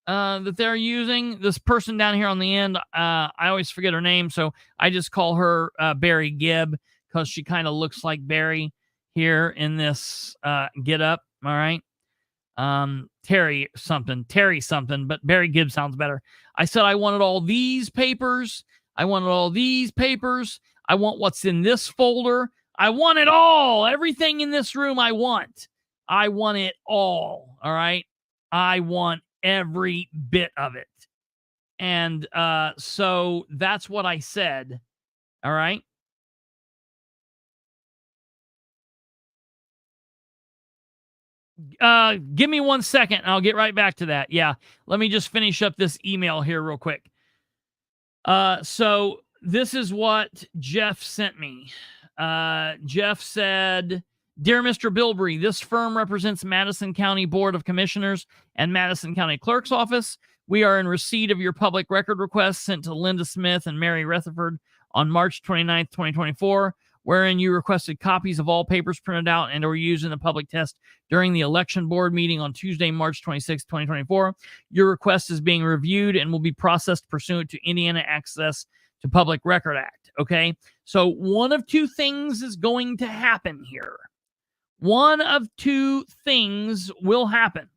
that they're using. This person down here on the end, I always forget her name, so I just call her Barry Gibb because she kind of looks like Barry here in this get up. All right. Terry something, but Barry Gibb sounds better. I said I wanted all these papers. I wanted all these papers. I want what's in this folder. I want it all. Everything in this room I want. I want it all. All right. I want every bit of it. And so that's what I said. All right. Give me 1 second. I'll get right back to that. Yeah. Let me just finish up this email here real quick. So this is what Jeff sent me. Jeff said, "Dear Mr. Bilbrey, this firm represents Madison County Board of Commissioners and Madison County Clerk's Office. We are in receipt of your public record request sent to Linda Smith and Mary Rutherford on March 29th, 2024, wherein you requested copies of all papers printed out and or used in the public test during the election board meeting on Tuesday, March 26th, 2024. Your request is being reviewed and will be processed pursuant to Indiana Access to Public Record Act." Okay, so one of two things is going to happen here. One of two things will happen.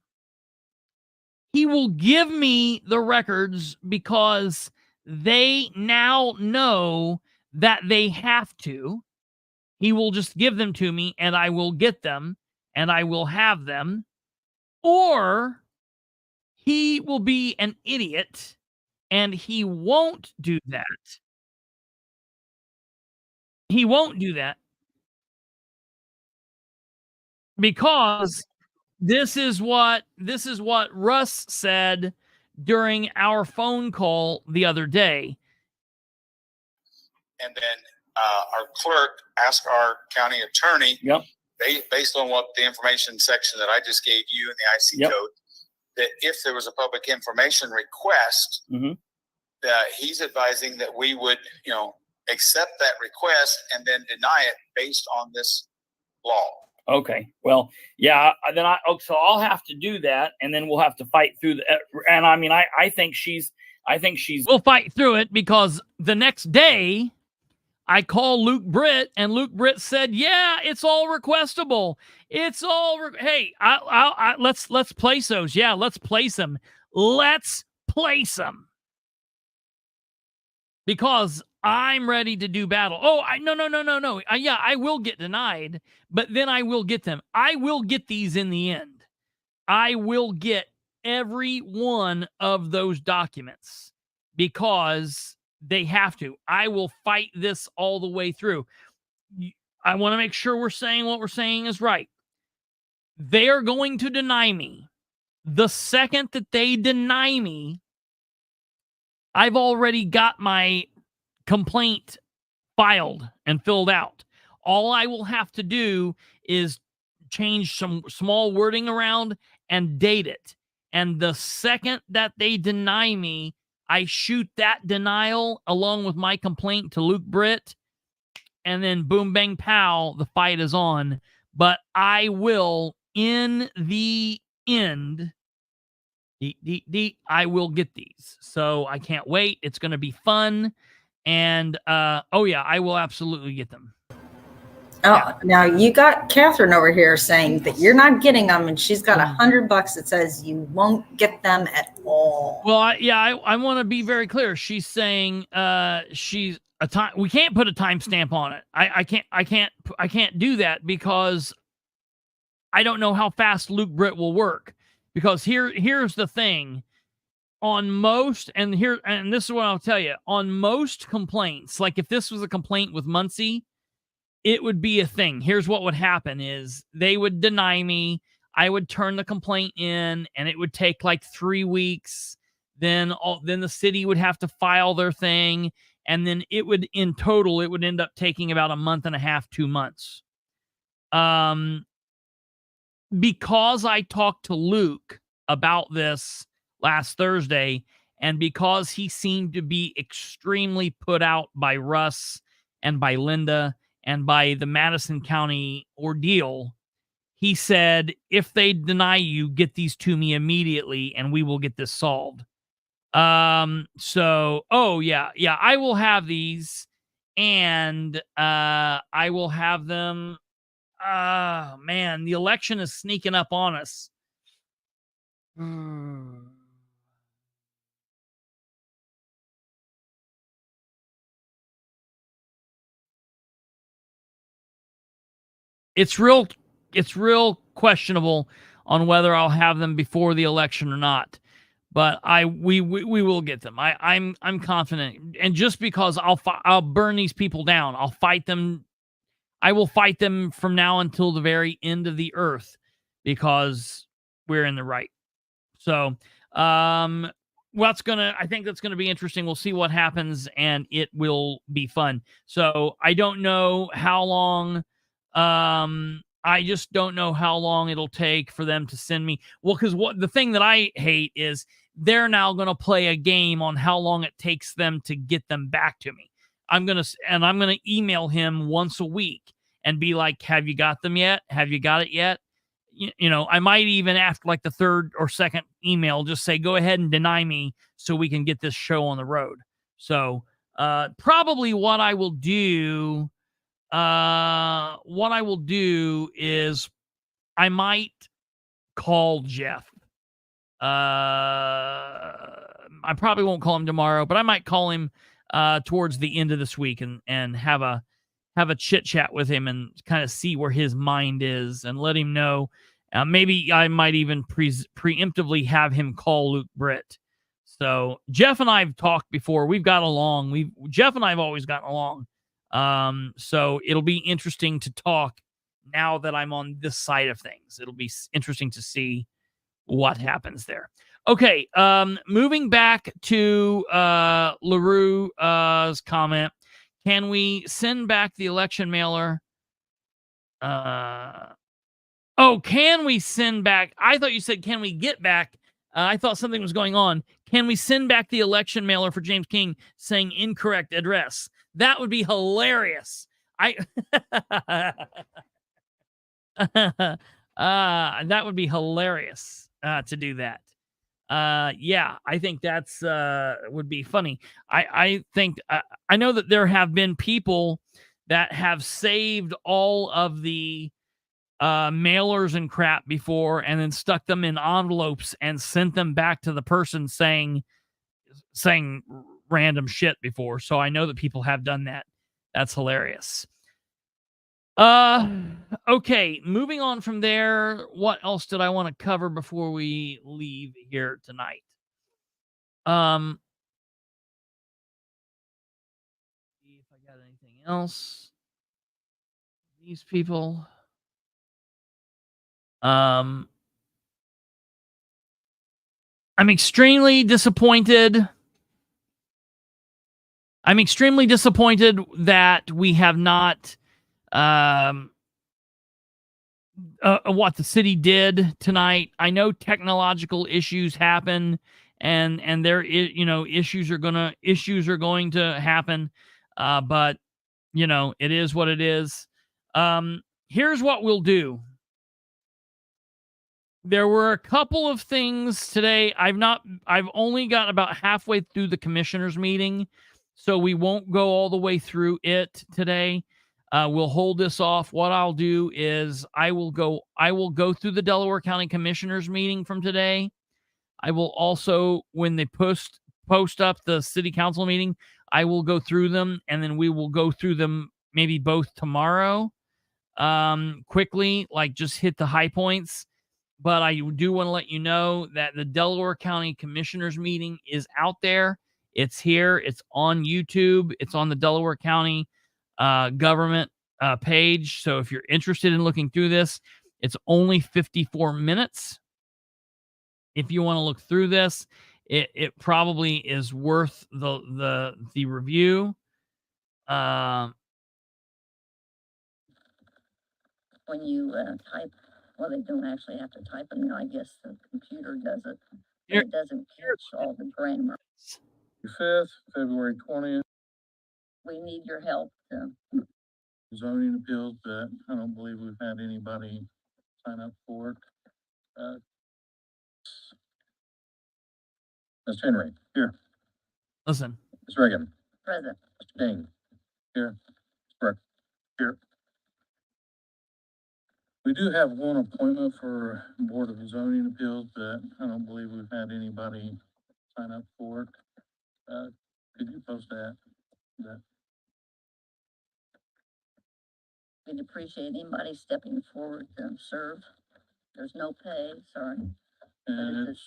He will give me the records because they now know that they have to. He will just give them to me and I will get them and I will have them. Or he will be an idiot and he won't do that. He won't do that because this is what Russ said during our phone call the other day. And then our clerk asked our county attorney, based on what the information section that I just gave you in the IC code, that if there was a public information request, he's advising that we would, accept that request and then deny it based on this law. Okay. Well, yeah. Then so I'll have to do that, and then we'll have to fight through the. And I mean, I think she's. We'll fight through it because the next day, I call Luke Britt, and Luke Britt said, "Yeah, it's all requestable. It's all. Hey, let's place those. Yeah, let's place them. Let's place them because I'm ready to do battle. Oh, no. Yeah, I will get denied, but then I will get them. I will get these in the end. I will get every one of those documents because They have to. I will fight this all the way through. I want to make sure we're saying what we're saying is right. They are going to deny me. The second that they deny me, I've already got my complaint filed and filled out. All I will have to do is change some small wording around and date it. And the second that they deny me, I shoot that denial along with my complaint to Luke Britt, and then boom, bang, pow, the fight is on. But I will, in the end, I will get these. So I can't wait. It's going to be fun. And, oh yeah, I will absolutely get them. Oh, Yeah. Now you got Catherine over here saying that you're not getting them, and she's got $100 that says you won't get them at all. Well, I want to be very clear. She's saying she's a time. We can't put a timestamp on it. I can't do that because I don't know how fast Luke Britt will work. Because here's the thing. On most, and this is what I'll tell you, on most complaints, like if this was a complaint with Muncie, it would be a thing. Here's what would happen is they would deny me. I would turn the complaint in, and it would take like 3 weeks. Then the city would have to file their thing. And then in total, it would end up taking about a month and a half, 2 months. Because I talked to Luke about this last Thursday, and because he seemed to be extremely put out by Russ and by Linda and by the Madison County ordeal, he said, if they deny you, get these to me immediately and we will get this solved. So, oh yeah, I will have these, and I will have them. Man, the election is sneaking up on us. It's real questionable on whether I'll have them before the election or not. But we will get them. I'm confident. And just because I'll burn these people down, I'll fight them. I will fight them from now until the very end of the earth, because we're in the right. So, I think that's gonna be interesting. We'll see what happens, and it will be fun. So I don't know how long. I just don't know how long it'll take for them to send me. Well, because the thing that I hate is they're now going to play a game on how long it takes them to get them back to me. I'm going to email him once a week and be like, have you got them yet? Have you got it yet? You know, I might even after like the third or second email, just say, go ahead and deny me so we can get this show on the road. So, probably what I will do is I might call Jeff. I probably won't call him tomorrow, but I might call him towards the end of this week and have a chit chat with him and kind of see where his mind is and let him know. Maybe I might even preemptively have him call Luke Britt. So Jeff and I have talked before. We've got along. Jeff and I have always gotten along. So it'll be interesting to talk now that I'm on this side of things. It'll be interesting to see what happens there. Okay. Moving back to LaRue's comment. Can we send back the election mailer? Can we send back? I thought you said, can we get back? I thought something was going on. Can we send back the election mailer for James King saying incorrect address? That would be hilarious. That would be hilarious to do that. Yeah, I think that's would be funny. I think I know that there have been people that have saved all of the mailers and crap before and then stuck them in envelopes and sent them back to the person saying random shit before. So I know that people have done that. That's hilarious. Okay, moving on from there. What else did I want to cover before we leave here tonight? else? These people. I'm extremely disappointed. I'm extremely disappointed that we have not what the city did tonight. I know technological issues happen, and there is, issues are going to happen, but it is what it is. Here's what we'll do. There were a couple of things today. I've only got about halfway through the commissioners meeting, so we won't go all the way through it today. We'll hold this off. What I'll do is I will go through the Delaware County Commissioners meeting from today. I will also, when they post up the city council meeting, I will go through them, and then we will go through them maybe both tomorrow, quickly, like just hit the high points. But I do want to let you know that the Delaware County Commissioners meeting is out there. It's here. It's on YouTube. It's on the Delaware County government page. So if you're interested in looking through this, it's only 54 minutes. If you want to look through this, it probably is worth the review. When you type, well, they don't actually have to type in there. I guess the computer does it. It doesn't catch all the grammar. 5th, February 20th. We need your help to Zoning appeals, but I don't believe we've had anybody sign up for it. Mr. Henry, here. Listen. Ms. Reagan. present. Mr. King, here. Correct. Here. We do have one appointment for Board of Zoning Appeals, but I don't believe we've had anybody sign up for it. Could you post that? We'd appreciate anybody stepping forward to serve. There's no pay, sorry. And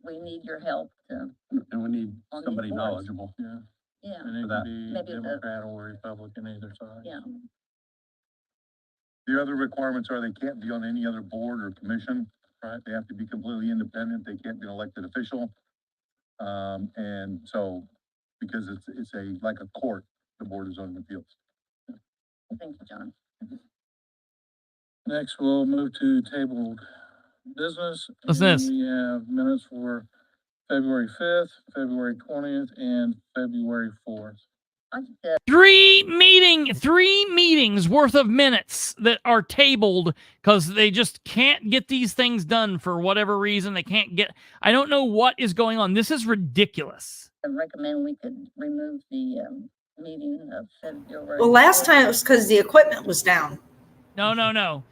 we need your help to. And we need on somebody these boards. knowledgeable. Yeah. Yeah, And it that. could be Maybe Democrat or Republican, either side. yeah. The other requirements are they can't be on any other board or commission, right? They have to be completely independent. They can't be an elected official. And so, because it's like a court, the Board of Zoning Appeals. Thank you, John. Next, we'll move to tabled business. What's And this? we have minutes for February 5th, February 20th, and February 4th. Three meetings worth of minutes that are tabled because they just can't get these things done for whatever reason. They can't get, I don't know what is going on. This is ridiculous. I recommend we could remove the meeting of February. Well, last time it was because the equipment was down. No.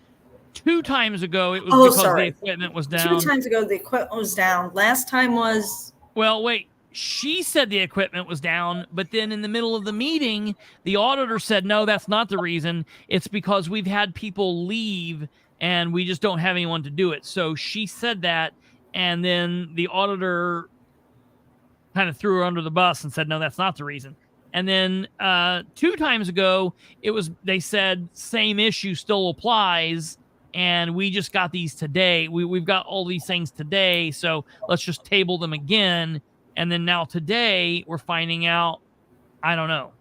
2 times ago, it was Oh, because sorry. the equipment was down. 2 times ago, the equipment was down. Last time was. Well, wait. She said the equipment was down, but then in the middle of the meeting, the auditor said, no, that's not the reason. It's because we've had people leave and we just don't have anyone to do it. So she said that, and then the auditor kind of threw her under the bus and said, no, that's not the reason. And then 2 times ago, they said same issue still applies, and we just got these today. We've got all these things today, so let's just table them again. And then now today, we're finding out, I don't know.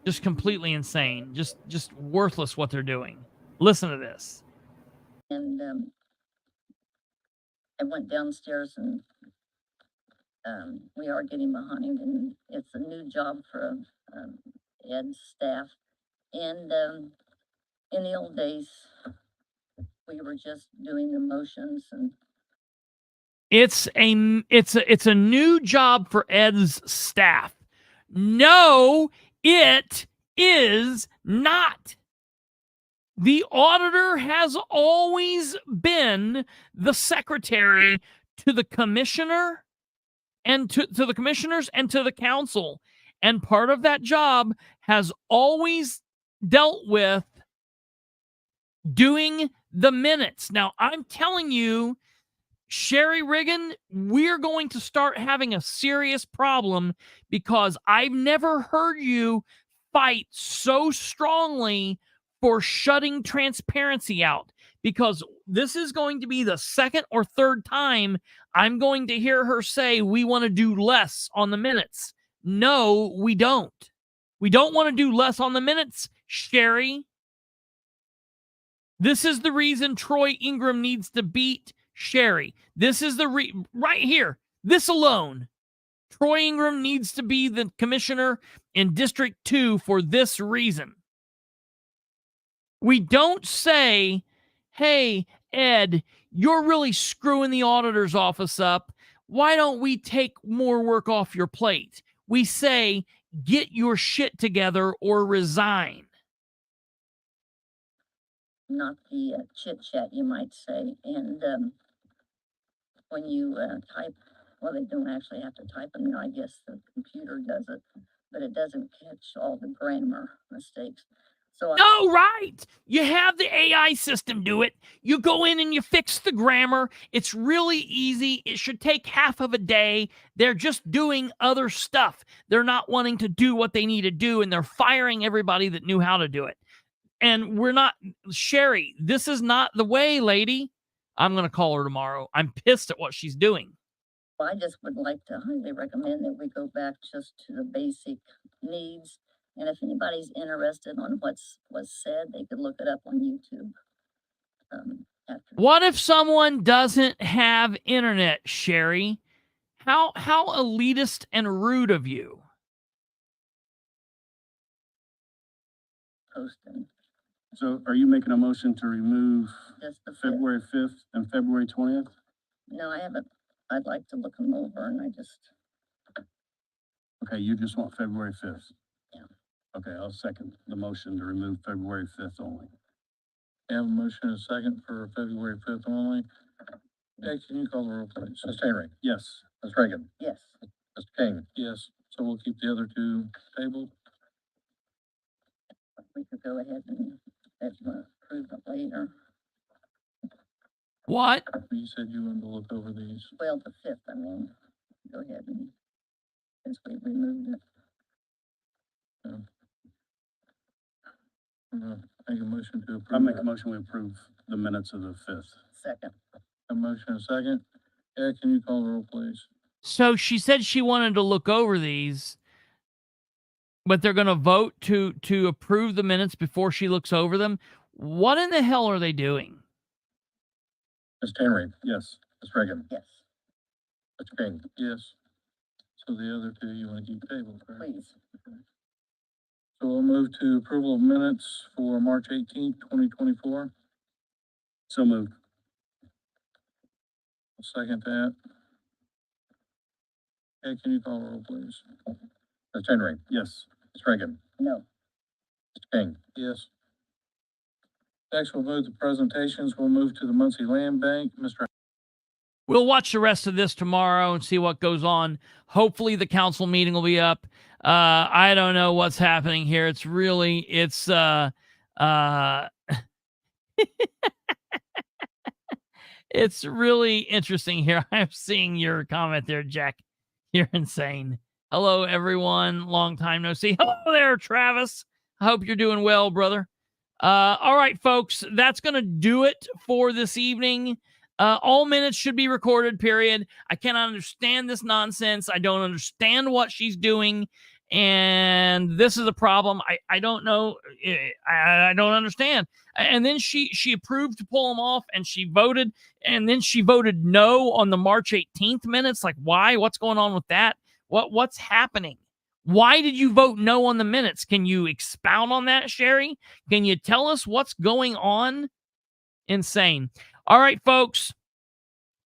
Just completely insane. Just worthless what they're doing. Listen to this. And I went downstairs and we are getting behind, and it's a new job for Ed's staff. And in the old days, we were just doing the motions and. It's a new job for Ed's staff. No, it is not. The auditor has always been the secretary to the commissioner and to the commissioners and to the council. And part of that job has always dealt with doing the minutes. Now, I'm telling you, Sherry Riggin, we're going to start having a serious problem because I've never heard you fight so strongly for shutting transparency out, because this is going to be the second or third time I'm going to hear her say we want to do less on the minutes. No, we don't. We don't want to do less on the minutes, Sherry. This is the reason Troy Ingram needs to beat Sherry. This is the right here. This alone. Troy Ingram needs to be the commissioner in District 2 for this reason. We don't say, hey, Ed, you're really screwing the auditor's office up. Why don't we take more work off your plate? We say, get your shit together or resign. Not the chit-chat, you might say. And when you type, well, they don't actually have to type them there. I guess the computer does it, but it doesn't catch all the grammar mistakes. So no, right. You have the AI system do it. You go in and you fix the grammar. It's really easy. It should take half of a day. They're just doing other stuff. They're not wanting to do what they need to do, and they're firing everybody that knew how to do it. And we're not, Sherry, this is not the way, lady. I'm going to call her tomorrow. I'm pissed at what she's doing. I just would like to highly recommend that we go back just to the basic needs. And if anybody's interested on what's said, they could look it up on YouTube. What if someone doesn't have internet, Sherry? How elitist and rude of you. Posting. So are you making a motion to remove Just the February 5th and February 20th? No, I haven't. I'd like to look them over, and I just. Okay, you just want February 5th? Yeah. Okay, I'll second the motion to remove February 5th only. I have a motion and a second for February 5th only. Hey, can you call the roll, please? Ms. Henry? Yes. Ms. Reagan? Yes. Mr. King? Yes. So we'll keep the other two tabled. We could go ahead and approve it later. What? You said you wanted to look over these. Well, the 5th, I mean, go ahead and, since we removed it. Make a motion to approve. I make a motion we approve the minutes of the 5th. Second. A motion and a second. Yeah, can you call the roll, please? So she said she wanted to look over these, but they're going to vote to approve the minutes before she looks over them. What in the hell are they doing? Mr. Henry? Yes. Ms. Reagan? Yes. Mr. King? Yes. So the other two you want to keep tabled, correct? Please. So we'll move to approval of minutes for March 18th, 2024. So moved. I'll second that. Okay, can you call the roll, please? Mr. Henry? Yes. Ms. Reagan? No. Mr. King? Yes. Next, we'll move to presentations. We'll move to the Muncie Land Bank. Mr. We'll watch the rest of this tomorrow and see what goes on. Hopefully the council meeting will be up. I don't know what's happening here. It's it's really interesting here. I'm seeing your comment there, Jack. You're insane. Hello, everyone. Long time no see. Hello there, Travis. I hope you're doing well, brother. All right, folks, that's going to do it for this evening. All minutes should be recorded, period. I cannot understand this nonsense. I don't understand what she's doing. And this is a problem. I don't know. I don't understand. And then she approved to pull them off, and she voted. And then she voted no on the March 18th minutes. Like, why? What's going on with that? What's happening? Why did you vote no on the minutes? Can you expound on that, Sherry? Can you tell us what's going on? Insane. All right, folks.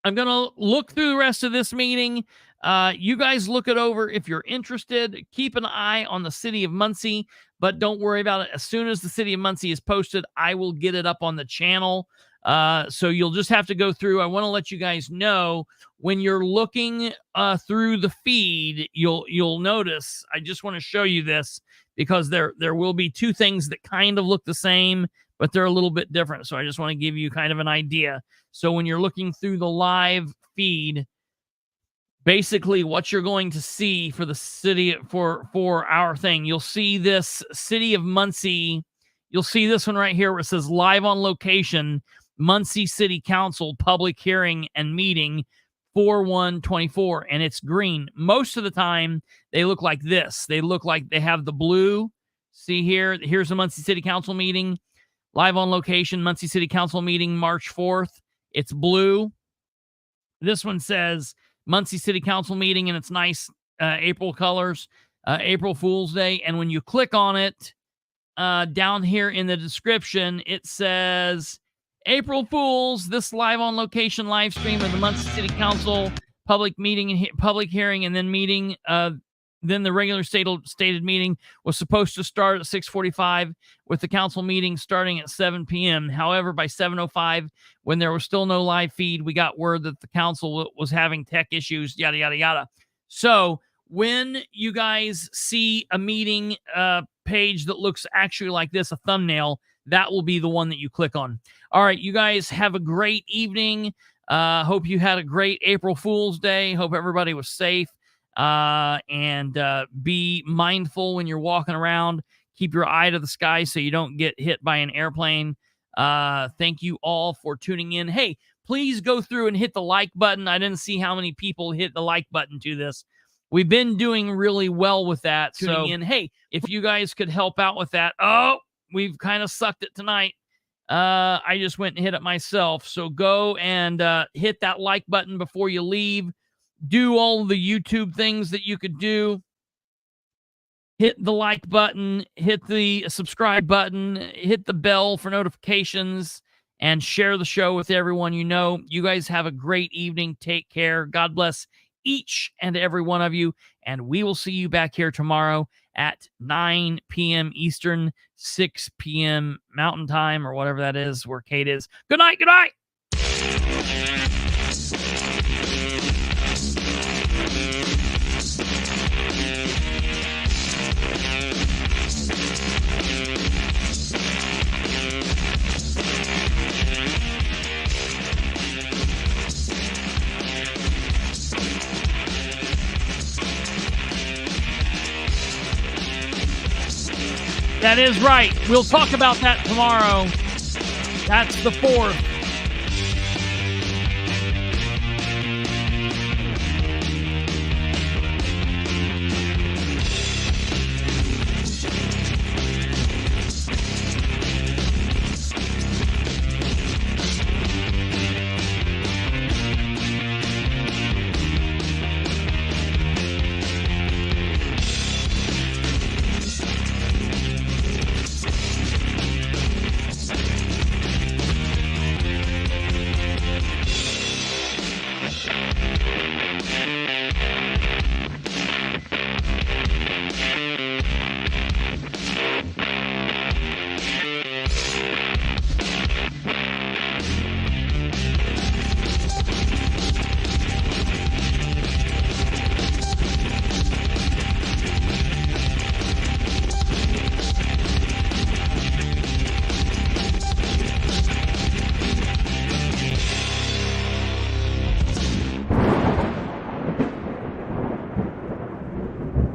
I'm going to look through the rest of this meeting. You guys look it over if you're interested. Keep an eye on the City of Muncie, but don't worry about it. As soon as the City of Muncie is posted, I will get it up on the channel. So you'll just have to go through. I want to let you guys know when you're looking through the feed, you'll notice. I just want to show you this because there will be two things that kind of look the same, but they're a little bit different. So I just want to give you kind of an idea. So when you're looking through the live feed, basically what you're going to see for the city, for our thing, you'll see this City of Muncie. You'll see this one right here where it says live on location, Muncie City Council public hearing and meeting 4/1/24, and it's green. Most of the time they look like this. They look like they have the blue. See here, here's the Muncie City Council meeting, live on location, Muncie City Council meeting March 4th. It's blue. This one says Muncie City Council meeting, and it's nice April colors, April Fool's Day. And when you click on it, down here in the description, it says April Fools, this live on location live stream of the Muncie City Council public meeting and public hearing and then meeting. Then the regular stated meeting was supposed to start at 6:45 with the council meeting starting at 7 p.m. However, by 7:05, when there was still no live feed, we got word that the council was having tech issues, yada, yada, yada. So when you guys see a meeting page that looks actually like this, a thumbnail, that will be the one that you click on. All right, you guys have a great evening. Hope you had a great April Fool's Day. Hope everybody was safe. And be mindful when you're walking around. Keep your eye to the sky so you don't get hit by an airplane. Thank you all for tuning in. Hey, please go through and hit the like button. I didn't see how many people hit the like button to this. We've been doing really well with that. Tuning in. Hey, if you guys could help out with that. Oh, we've kind of sucked it tonight. I just went and hit it myself. So go and hit that like button before you leave. Do all the YouTube things that you could do. Hit the like button, hit the subscribe button, hit the bell for notifications, and share the show with everyone you know. You guys have a great evening. Take care. God bless each and every one of you, and we will see you back here tomorrow at 9 p.m. Eastern, 6 p.m. Mountain Time, or whatever that is, where Kate is. Good night. Good night. That is right. We'll talk about that tomorrow. That's the 4th.